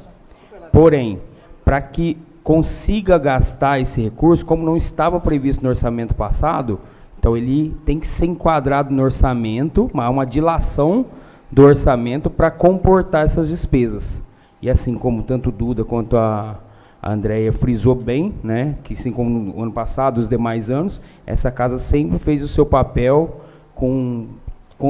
Porém, para que consiga gastar esse recurso, como não estava previsto no orçamento passado, então ele tem que ser enquadrado no orçamento, uma dilação do orçamento para comportar essas despesas. E assim como tanto o Duda quanto a Andréia frisou bem, né, que assim como no ano passado, os demais anos, essa casa sempre fez o seu papel com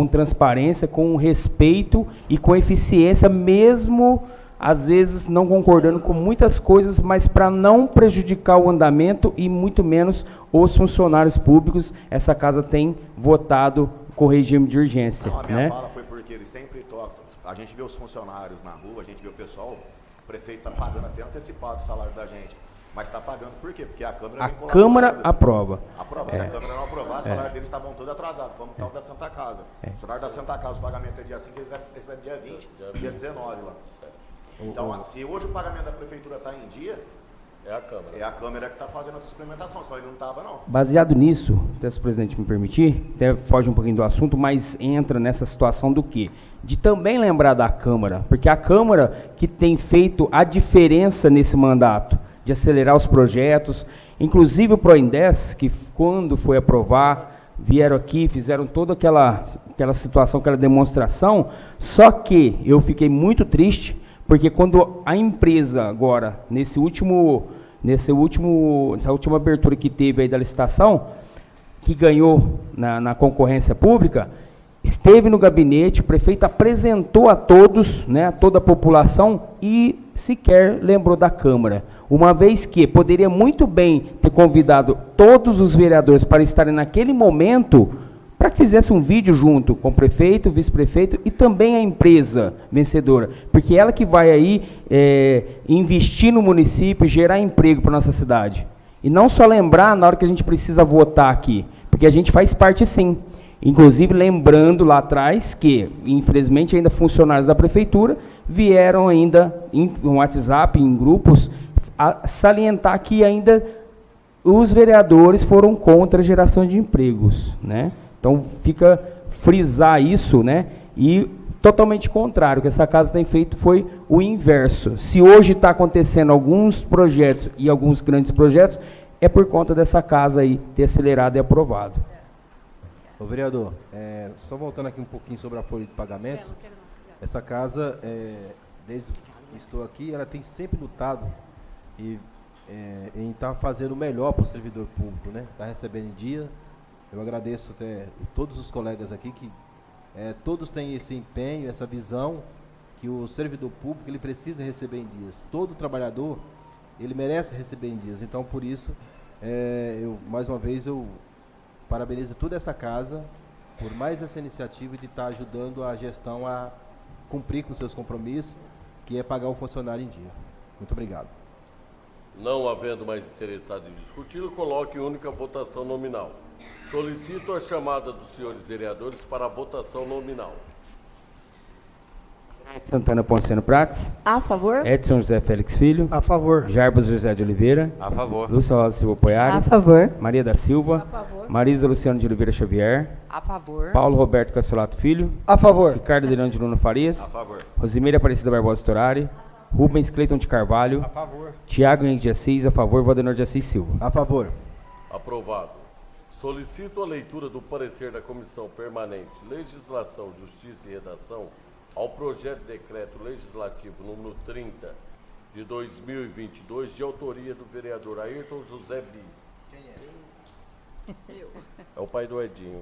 transparência, com respeito e com eficiência, mesmo às vezes não concordando com muitas coisas, mas para não prejudicar o andamento e muito menos os funcionários públicos, essa casa tem votado com regime de urgência. Não, a minha né? fala foi porque ele sempre toca. A gente vê os funcionários na rua, a gente vê o pessoal, o prefeito está pagando até antecipado o salário da gente. Mas está pagando por quê? Porque a Câmara... A Câmara aprova. Aprova. Se a Câmara não aprovar, o salário deles estavam todo atrasado, como o da Santa Casa. O salário da Santa Casa, o pagamento é dia 5, eles recebem dia 20, dia 19 lá. Então, se hoje o pagamento da prefeitura está em dia, É a Câmara. é a Câmara que está fazendo essa suplementação, senão ele não estava, não. Baseado nisso, até se o presidente me permitir, até foge um pouquinho do assunto, mas entra nessa situação do quê? De também lembrar da Câmara, porque a Câmara que tem feito a diferença nesse mandato, de acelerar os projetos, inclusive o Proindes, que quando foi aprovar, vieram aqui, fizeram toda aquela situação, aquela demonstração, só que eu fiquei muito triste, porque quando a empresa agora, nessa última abertura que teve aí da licitação, que ganhou na concorrência pública, esteve no gabinete, o prefeito apresentou a todos, né, a toda a população, e sequer lembrou da Câmara. Uma vez que poderia muito bem ter convidado todos os vereadores para estarem naquele momento, para que fizesse um vídeo junto com o prefeito, o vice-prefeito e também a empresa vencedora, porque ela que vai aí investir no município, gerar emprego para a nossa cidade. E não só lembrar na hora que a gente precisa votar aqui, porque a gente faz parte sim. Inclusive lembrando lá atrás que, infelizmente, ainda funcionários da prefeitura vieram ainda em WhatsApp, em grupos, a salientar que ainda os vereadores foram contra a geração de empregos, né? Então, fica frisar isso, né? E totalmente contrário, o que essa casa tem feito foi o inverso. Se hoje está acontecendo alguns projetos e alguns grandes projetos, é por conta dessa casa aí ter acelerado e aprovado. Ô, vereador, só voltando aqui um pouquinho sobre a folha de pagamento, essa casa, desde que estou aqui, ela tem sempre lutado em estar fazendo o melhor para o servidor público, né? Está recebendo em dia. Eu agradeço até todos os colegas aqui que todos têm esse empenho, essa visão que o servidor público ele precisa receber em dias. Todo trabalhador ele merece receber em dias. Então, por isso, mais uma vez eu parabenizo toda essa casa por mais essa iniciativa de estar ajudando a gestão a cumprir com seus compromissos, que é pagar o funcionário em dia. Muito obrigado. Não havendo mais interessado em discuti-lo, coloque única votação nominal. Solicito a chamada dos senhores vereadores para a votação nominal. Santana Ponceno Prates. A favor? Edson José Félix Filho. A favor. Jarbas José de Oliveira. A favor. Lúcia Rosa Silva Poiares. A favor. Maria da Silva. A favor. Marisa Luciano de Oliveira Xavier. A favor. Paulo Roberto Cassolato Filho. A favor. Ricardo Adelino de Luna Farias. A favor. Rosimeira Aparecida Barbosa Storari. Rubens Cleiton de Carvalho. A favor. Tiago Henrique de Assis. A favor. Valdenor de Assis Silva. A favor. Aprovado. Solicito a leitura do parecer da Comissão Permanente Legislação, Justiça e Redação ao projeto de decreto legislativo número 30 de 2022, de autoria do vereador Ayrton José Bis. Eu. É o pai do Edinho.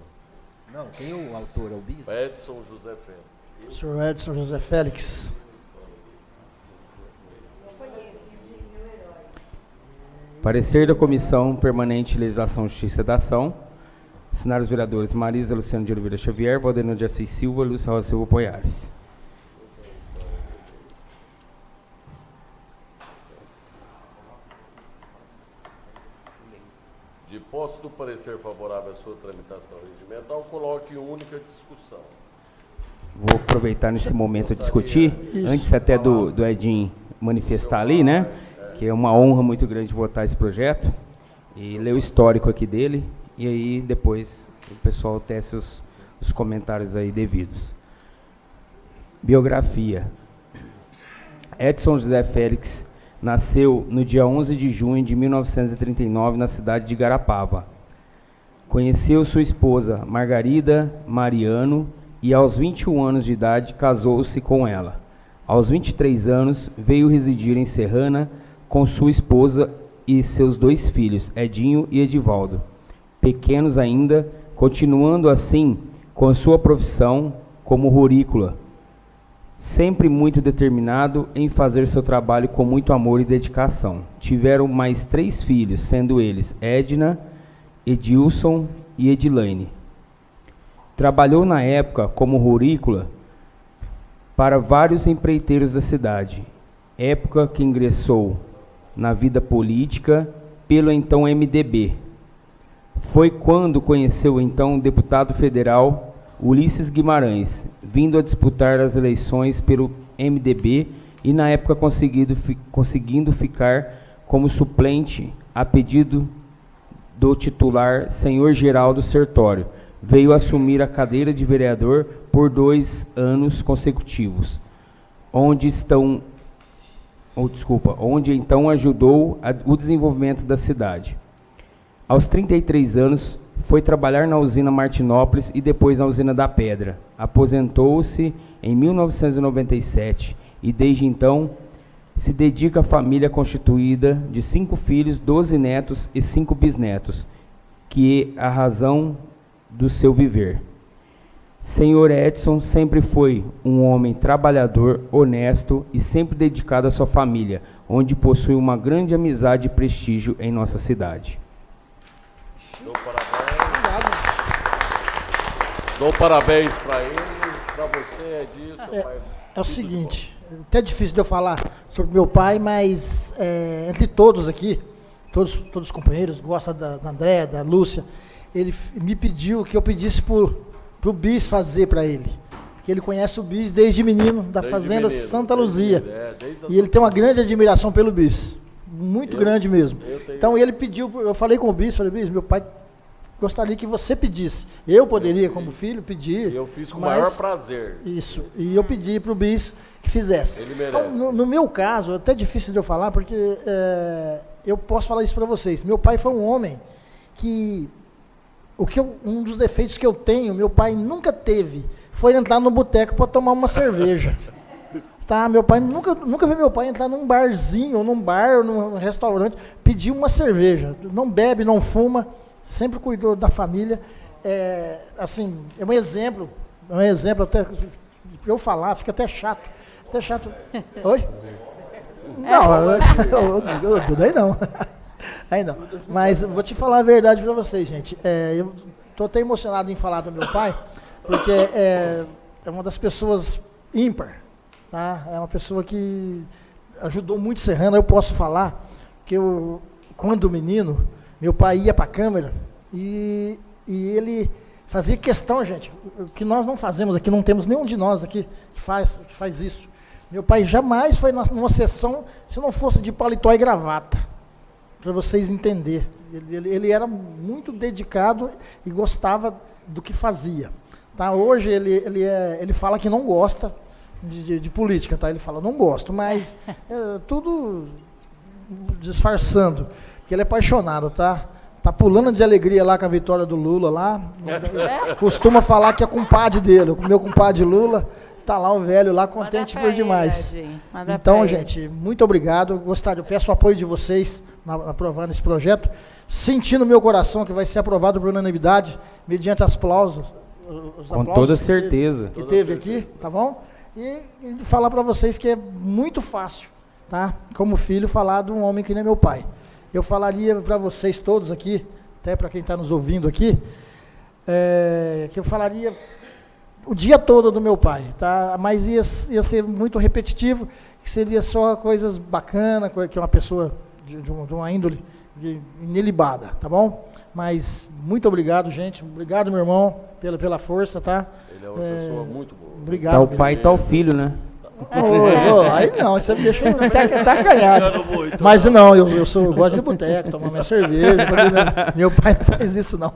Não, quem é o autor? É o Bis? Edson José Félix. Senhor Edson José Félix. Parecer da Comissão Permanente Legislação, Justiça e Redação. Assinaram os vereadores Marisa Luciano de Oliveira Xavier, Valdenor de Assis Silva, Lúcia Rosa Silva Poiares. De posse do parecer favorável à sua tramitação regimental, coloque única discussão. Vou aproveitar nesse momento de discutir, antes até do Edinho manifestar ali, né? Que é uma honra muito grande votar esse projeto e ler o histórico aqui dele, e aí depois o pessoal tece os comentários aí devidos. Biografia. Edson José Félix nasceu no dia 11 de junho de 1939 na cidade de Igarapava. Conheceu sua esposa Margarida Mariano e aos 21 anos de idade casou-se com ela. Aos 23 anos veio residir em Serrana com sua esposa e seus 2 filhos, Edinho e Edivaldo. Pequenos ainda, continuando assim com sua profissão como rurícola, sempre muito determinado em fazer seu trabalho com muito amor e dedicação. Tiveram mais 3 filhos, sendo eles Edna, Edilson e Edilaine. Trabalhou na época como rurícola para vários empreiteiros da cidade, época que ingressou na vida política pelo então MDB. Foi quando conheceu o então deputado federal Ulisses Guimarães, vindo a disputar as eleições pelo MDB e na época conseguindo ficar como suplente a pedido do titular senhor Geraldo Sertório. Veio assumir a cadeira de vereador por 2 anos consecutivos, onde então ajudou o desenvolvimento da cidade. Aos 33 anos, foi trabalhar na usina Martinópolis e depois na usina da Pedra. Aposentou-se em 1997 e desde então se dedica à família constituída de 5 filhos, 12 netos e 5 bisnetos, que é a razão do seu viver. Senhor Edson sempre foi um homem trabalhador, honesto e sempre dedicado à sua família, onde possui uma grande amizade e prestígio em nossa cidade. Dou parabéns para ele, para você, Edilson. É o seguinte, até difícil de eu falar sobre meu pai, mas entre todos aqui, todos os companheiros, gosta da Andréa, da Lúcia, ele me pediu que eu pedisse pro Bis fazer para ele. Que ele conhece o Bis desde menino, Fazenda Santa Luzia. E ele tem uma grande admiração pelo Bis. Muito grande mesmo. Então ele pediu, eu falei com o Bis, falei, Bis, meu pai gostaria que você pedisse. Eu poderia, como filho, pedir. Eu fiz com o maior prazer. Isso. E eu pedi para o Bis que fizesse. Ele merece. Então, no meu caso, é até difícil de eu falar, porque eu posso falar isso para vocês. Meu pai foi um homem que um dos defeitos que eu tenho, meu pai nunca teve, foi entrar no boteco para tomar uma cerveja. Tá, meu pai, nunca vi meu pai entrar num barzinho, ou num bar, ou num restaurante, pedir uma cerveja. Não bebe, não fuma, sempre cuidou da família. Assim, é um exemplo até, eu falar, fica até chato. Oi? Não, tudo aí não. Aí não. Mas vou te falar a verdade para vocês, gente. Eu tô até emocionado em falar do meu pai, porque é uma das pessoas ímpar. Tá? É uma pessoa que ajudou muito Serrana. Eu posso falar que quando menino, meu pai ia para a Câmara e ele fazia questão, gente, o que nós não fazemos aqui, não temos nenhum de nós aqui que faz isso. Meu pai jamais foi numa sessão se não fosse de paletó e gravata, para vocês entenderem. Ele era muito dedicado e gostava do que fazia. Tá? Hoje ele fala que não gosta de política, tá? Ele fala, não gosto, mas tudo disfarçando, porque ele é apaixonado, tá? Tá pulando de alegria lá com a vitória do Lula lá. Costuma falar que é compadre dele, o meu compadre Lula. Tá lá o velho lá, contente por demais. Então, gente, muito obrigado. Eu peço o apoio de vocês aprovando esse projeto. Sentindo no meu coração que vai ser aprovado por unanimidade, mediante os aplausos Com toda certeza. Que teve aqui, tá bom? E falar para vocês que é muito fácil, tá? Como filho, falar de um homem que nem meu pai. Eu falaria para vocês todos aqui, até para quem está nos ouvindo aqui, que eu falaria o dia todo do meu pai, tá? Mas ia ser muito repetitivo, que seria só coisas bacanas, que é uma pessoa de uma índole inilibada, tá bom? Mas muito obrigado, gente. Obrigado, meu irmão, pela força, tá? Ele é uma pessoa muito boa. Obrigado. Tá o pai e tá o filho, né? Aí não, você me deixa até canhado. Mas não, eu gosto de boteco, tomar minha cerveja. Meu pai não faz isso, não.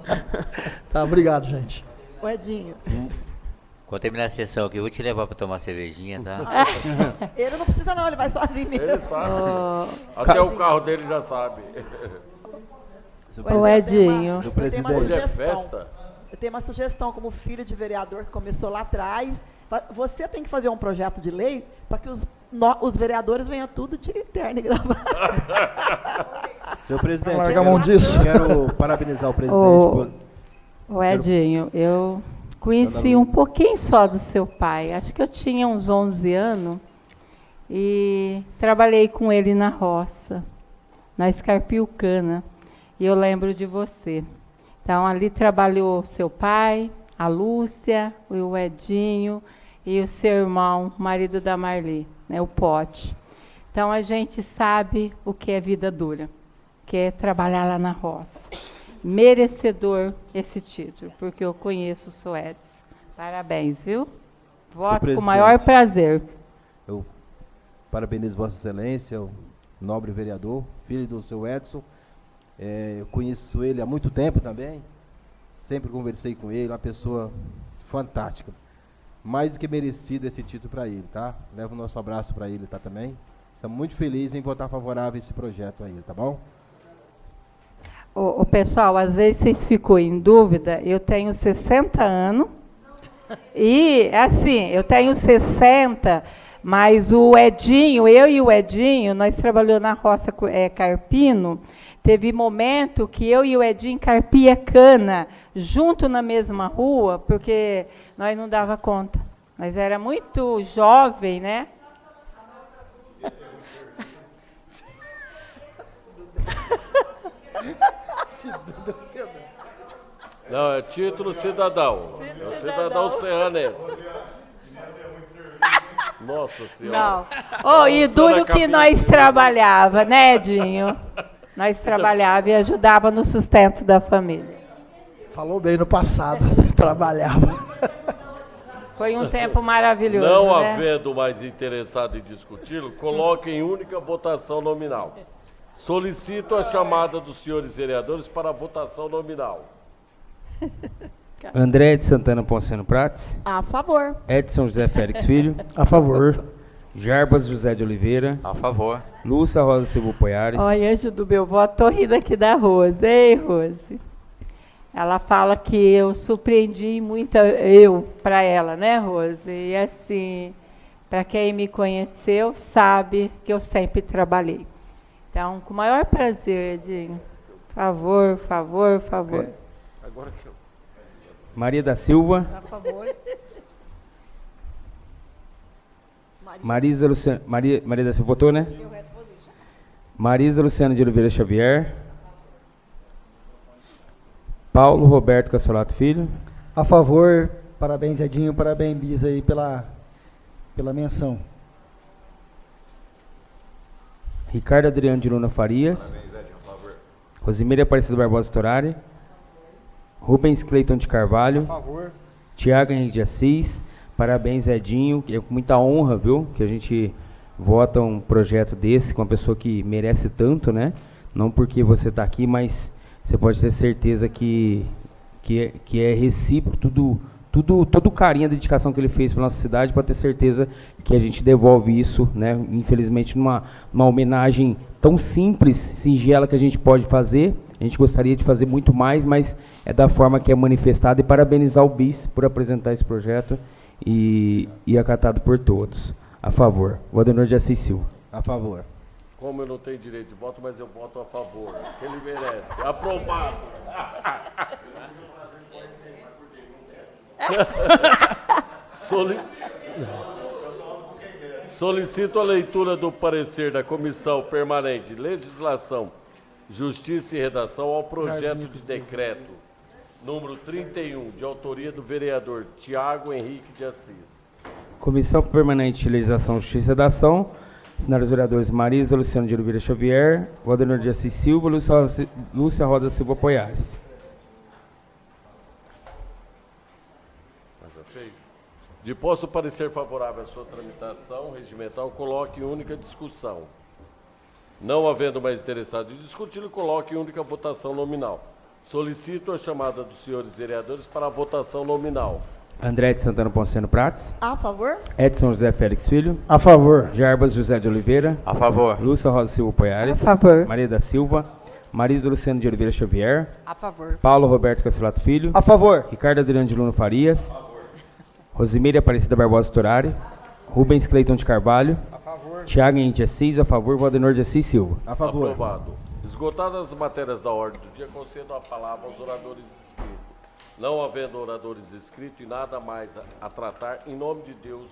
Tá, obrigado, gente. O Edinho. Quando terminar a sessão aqui, eu vou te levar para tomar cervejinha, tá? Ele não precisa não, ele vai sozinho mesmo. Ele sabe. Até o carro dele já sabe. O Edinho. Eu tenho uma Hoje é sugestão. festa? Eu tenho uma sugestão como filho de vereador que começou lá atrás. Você tem que fazer um projeto de lei para que os vereadores venham tudo de terno e gravata. Senhor presidente, Larga a mão disso. Quero parabenizar o presidente. O Edinho, eu conheci um pouquinho só do seu pai. Acho que eu tinha uns 11 anos e trabalhei com ele na roça, na Escarpiucana. E eu lembro de você. Então, ali trabalhou seu pai, a Lúcia, o Edinho e o seu irmão, marido da Marli, né, o Pote. Então, a gente sabe o que é vida dura, que é trabalhar lá na roça. Merecedor esse título, porque eu conheço o seu Edson. Parabéns, viu? Voto com o maior prazer. Eu parabenizo Vossa Excelência, o nobre vereador, filho do seu Edson. Eu conheço ele há muito tempo também, sempre conversei com ele, uma pessoa fantástica. Mais do que merecido esse título para ele, tá? Leva o nosso abraço para ele, tá, também. Estamos muito felizes em votar favorável a esse projeto aí, tá bom? O pessoal, às vezes vocês ficam em dúvida, eu tenho 60 anos, e assim, eu tenho 60, mas o Edinho, eu e o Edinho, nós trabalhamos na roça Carpino. Teve momento que eu e o Edinho carpia cana junto na mesma rua, porque nós não dava conta. Nós era muito jovem, né? Não, é título cidadão. É o cidadão serranense. Nossa Senhora. Não. E duro que nós trabalhava, né, Edinho? Nós trabalhava e ajudava no sustento da família. Falou bem no passado, trabalhava. Foi um tempo maravilhoso, Não né? havendo mais interessado em discuti-lo, coloque em única votação nominal. Solicito a chamada dos senhores vereadores para a votação nominal. André de Santana Ponceno Prates. A favor. Edson José Félix Filho. A favor. Jarbas José de Oliveira. A favor. Lúcia Rosa Silva Poiares. Olha, anjo do meu voto, tô rindo aqui da Rose. Ei, Rose. Ela fala que eu surpreendi muito para ela, né, Rose? E assim, para quem me conheceu, sabe que eu sempre trabalhei. Então, com o maior prazer, Edinho. Favor. Agora que eu... Maria da Silva. A favor. Marisa Luciana. Maria da Silva votou, né? Marisa Luciana de Oliveira Xavier. Paulo Roberto Cassolato Filho. A favor, parabéns Edinho, parabéns Bisa aí Pela menção. Ricardo Adriano de Luna Farias. Parabéns, Edinho, por favor. Rosimeire Aparecido Barbosa Storari. Rubens Cleiton de Carvalho. A favor. Tiago Henrique de Assis. Parabéns, Edinho. É com muita honra, viu? Que a gente vota um projeto desse com uma pessoa que merece tanto, né? Não porque você está aqui, mas você pode ter certeza que é recíproco todo o carinho, a dedicação que ele fez para nossa cidade, para ter certeza que a gente devolve isso, né? Infelizmente, numa homenagem tão simples, singela que a gente pode fazer. A gente gostaria de fazer muito mais, mas é da forma que é manifestada. E parabenizar o BIS por apresentar esse projeto e acatado por todos. A favor. O Adenor de Assis Silva. A favor. Como eu não tenho direito de voto, mas eu voto a favor. Que ele merece. Aprovado. Solicito a leitura do parecer da Comissão Permanente de Legislação, Justiça e Redação ao projeto de decreto número 31, de autoria do vereador Tiago Henrique de Assis. Comissão Permanente de Legislação, Justiça e Redação. Assinados os vereadores Marisa Luciano de Oliveira Xavier, Valdenor de Assis Silva, Lúcia Roda Silva Poiares. De posto parecer favorável à sua tramitação regimental, coloque em única discussão. Não havendo mais interessado em discutir, coloque em única votação nominal. Solicito a chamada dos senhores vereadores para a votação nominal. André de Santana Ponceno Prates. A favor? Edson José Félix Filho. A favor. Jarbas José de Oliveira. A favor. Lúcia Rosa Silva Poiares. A favor. Maria da Silva. Marisa Luciano de Oliveira Xavier. A favor. Paulo Roberto Castellato Filho. A favor. Ricardo Adriano de Luna Farias. Rosimeire Aparecida Barbosa Storari. Rubens Cleiton de Carvalho. A favor. Tiago Henrique de Assis. A favor. Valdenor de Assis Silva. A favor. Aprovado. Esgotadas as matérias da ordem do dia, concedo a palavra aos oradores inscritos. Não havendo oradores inscritos e nada mais a tratar, em nome de Deus,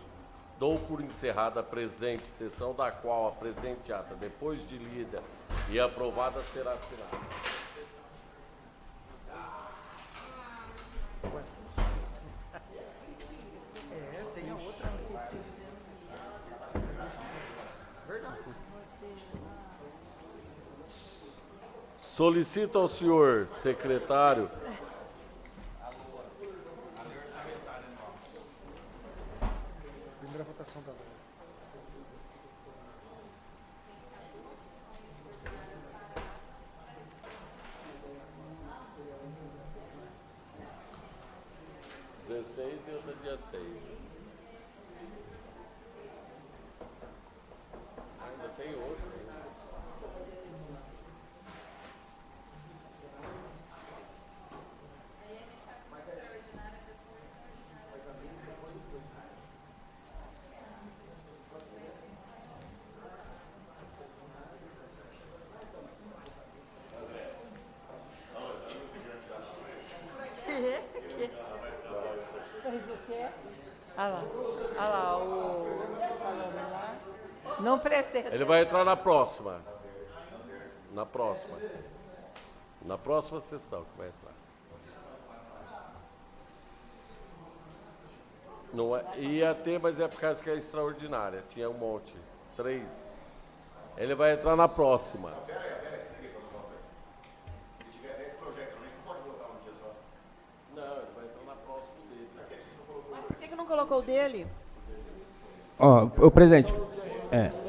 dou por encerrada a presente sessão, da qual a presente ata, depois de lida e aprovada, será assinada. Solicito ao senhor secretário Primeira votação da lei. e outra dia 6. Ainda tem outro. Olha lá, o... Não precisa. Ele vai entrar na próxima. Na próxima. Na próxima sessão que vai entrar. Não é, ia ter, mas é por causa que é extraordinária. Tinha um monte. 3. Ele vai entrar na próxima. Por que não colocou o dele? Ó, o presidente,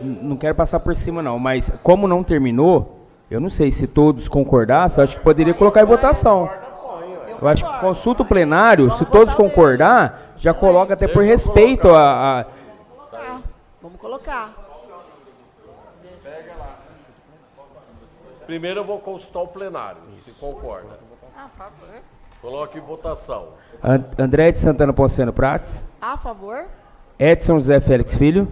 não quero passar por cima não, mas como não terminou, eu não sei se todos concordassem, eu acho que poderia colocar em votação. Eu acho que consulta o plenário, se todos concordar, já coloca até por respeito a... Vamos colocar. Primeiro eu vou consultar o plenário, se concorda. Ah, por favor. Coloque em votação. André de Santana Ponceno Prates. A favor? Edson José Félix Filho.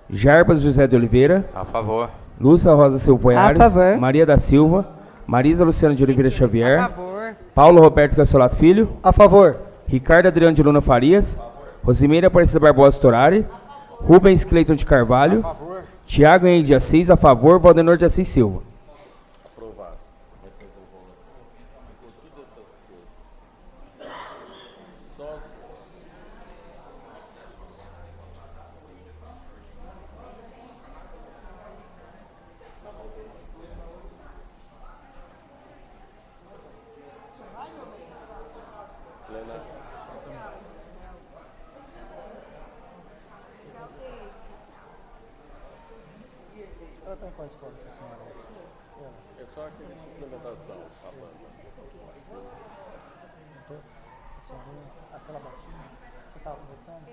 Jarbas José de Oliveira. A favor. Lúcia Rosa Silva Poiares. A favor. Maria da Silva. Marisa Luciana de Oliveira Xavier. A favor. Paulo Roberto Castellato Filho. A favor. Ricardo Adriano de Luna Farias. Rosimeire Aparecida Barbosa Storari. Rubens Cleiton de Carvalho. A favor. Tiago Henrique de Assis. A favor. Valdenor de Assis Silva. Aprovado. escola essa senhora. É só aquele suplementação. Então, assim, aquela baixinha, você estava conversando?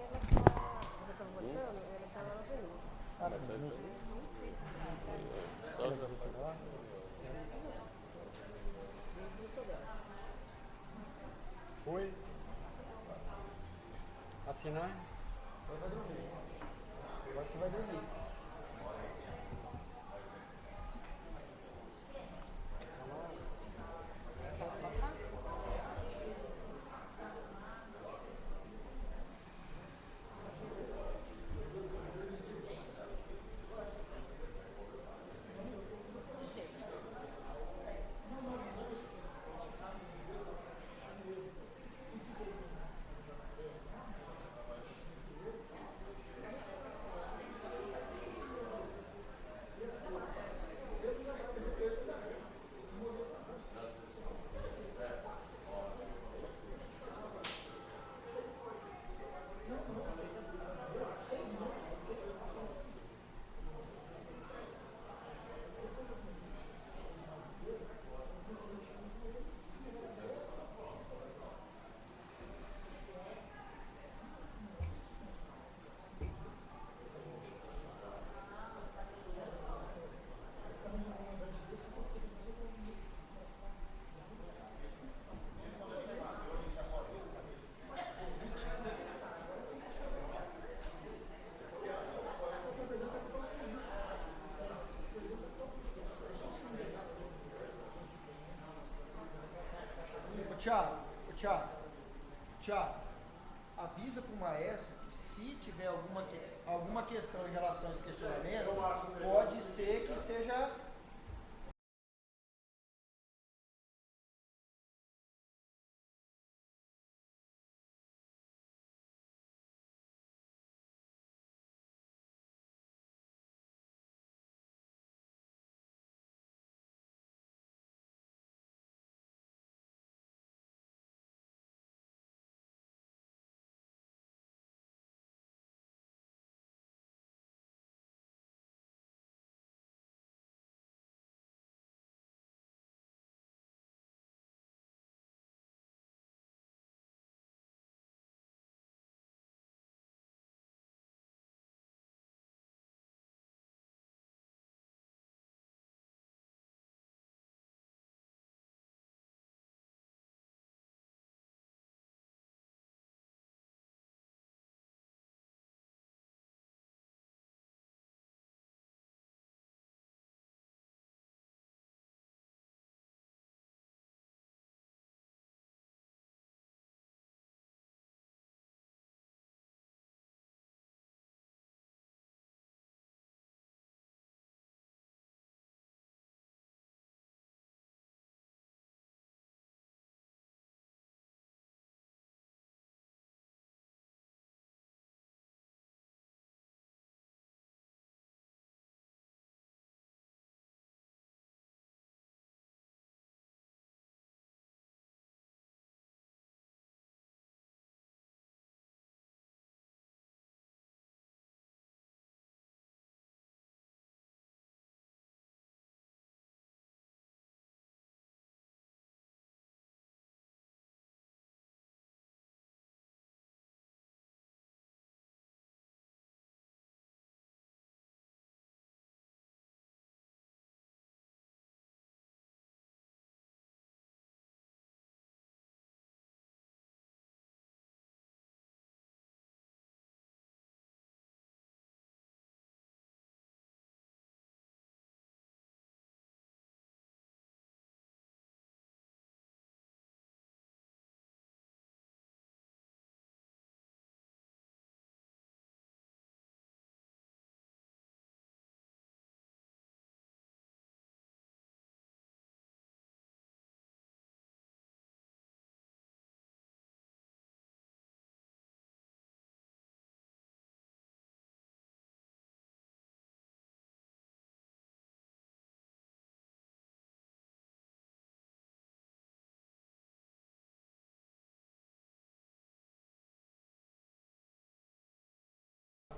Oi? Assinar? Agora você vai dormir. Tiago, avisa para o maestro que se tiver alguma questão em relação a esse questionamento, pode ser que seja...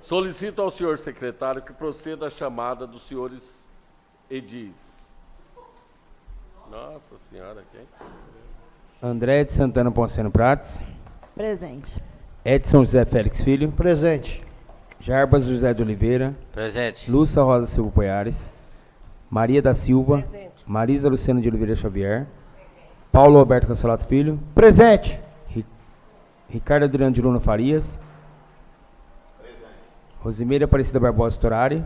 Solicito ao senhor secretário que proceda à chamada dos senhores Edis. Nossa senhora, quem? André de Santana Ponceno Prates. Presente. Edson José Félix Filho. Presente. Jarbas José de Oliveira. Presente. Lúcia Rosa Silva Poiares. Maria da Silva. Marisa Luciana de Oliveira Xavier. Paulo Roberto Cancelato Filho. Presente. Ricardo Adriano de Luna Farias. Rosimeira Aparecida Barbosa Torari.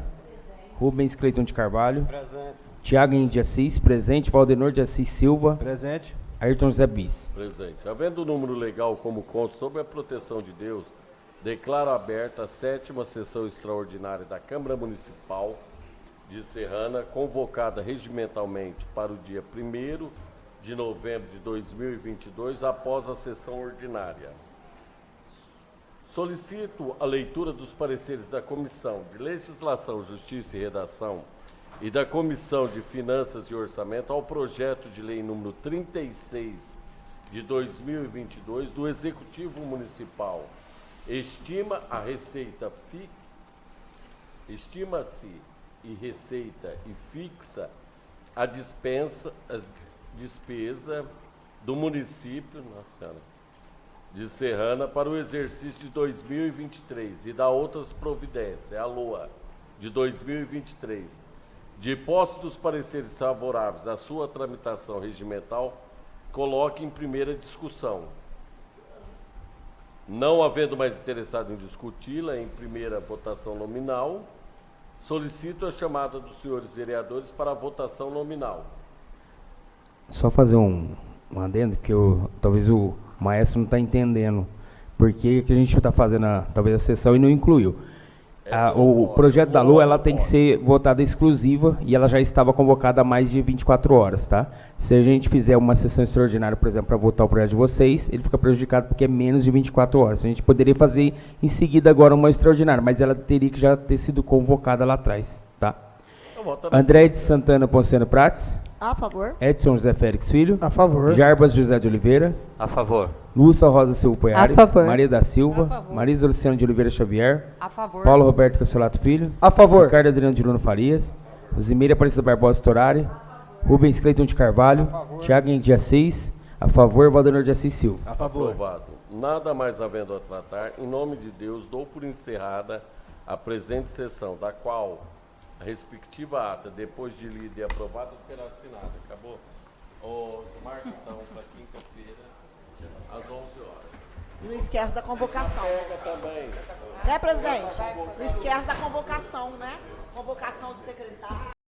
Rubens Cleiton de Carvalho. Presente. Tiago Henrique de Assis. Presente. Valdenor de Assis Silva. Presente. Ayrton José Bis. Presente. Havendo o número legal como conto sob a proteção de Deus, declaro aberta a 7ª sessão extraordinária da Câmara Municipal de Serrana, convocada regimentalmente para o dia 1º de novembro de 2022, após a sessão ordinária. Solicito a leitura dos pareceres da Comissão de Legislação, Justiça e Redação e da Comissão de Finanças e Orçamento ao projeto de lei número 36 de 2022 do Executivo Municipal. Estima-se e receita e fixa a despesa do município, Nossa Senhora, de Serrana para o exercício de 2023 e da outras providências, a LOA, de 2023. De posse dos pareceres favoráveis à sua tramitação regimental, coloque em primeira discussão. Não havendo mais interessado em discuti-la em primeira votação nominal, solicito a chamada dos senhores vereadores para a votação nominal. Só fazer um adendo, que talvez o maestro não está entendendo por que a gente está fazendo talvez a sessão e não incluiu. O projeto da LOA, ela tem que ser votada exclusiva e ela já estava convocada há mais de 24 horas, tá? Se a gente fizer uma sessão extraordinária, por exemplo, para votar o projeto de vocês, ele fica prejudicado porque é menos de 24 horas. A gente poderia fazer em seguida agora uma extraordinária, mas ela teria que já ter sido convocada lá atrás, tá? André de Santana Ponceno Prates. A favor. Edson José Félix Filho. A favor. Jarbas José de Oliveira. A favor. Lúcia Rosa Silva Poiares. A favor. Maria da Silva. Marisa Luciana de Oliveira Xavier. A favor. Paulo Roberto Cancelato Filho. A favor. Ricardo Adriano de Luna Farias. Rosimeira Aparecida Barbosa Torari. Rubens Cleiton de Carvalho. Tiago Henrique de Assis. A favor. Valdenor de Assis Silva. A favor. Aprovado. Nada mais havendo a tratar, em nome de Deus, dou por encerrada a presente sessão, da qual a respectiva ata, depois de lida e aprovada, será assinada. Acabou? Marca então para quinta-feira, às 11 horas. Não esquece da convocação. Também. Né, presidente? Não esquece da convocação, né? Convocação de secretário.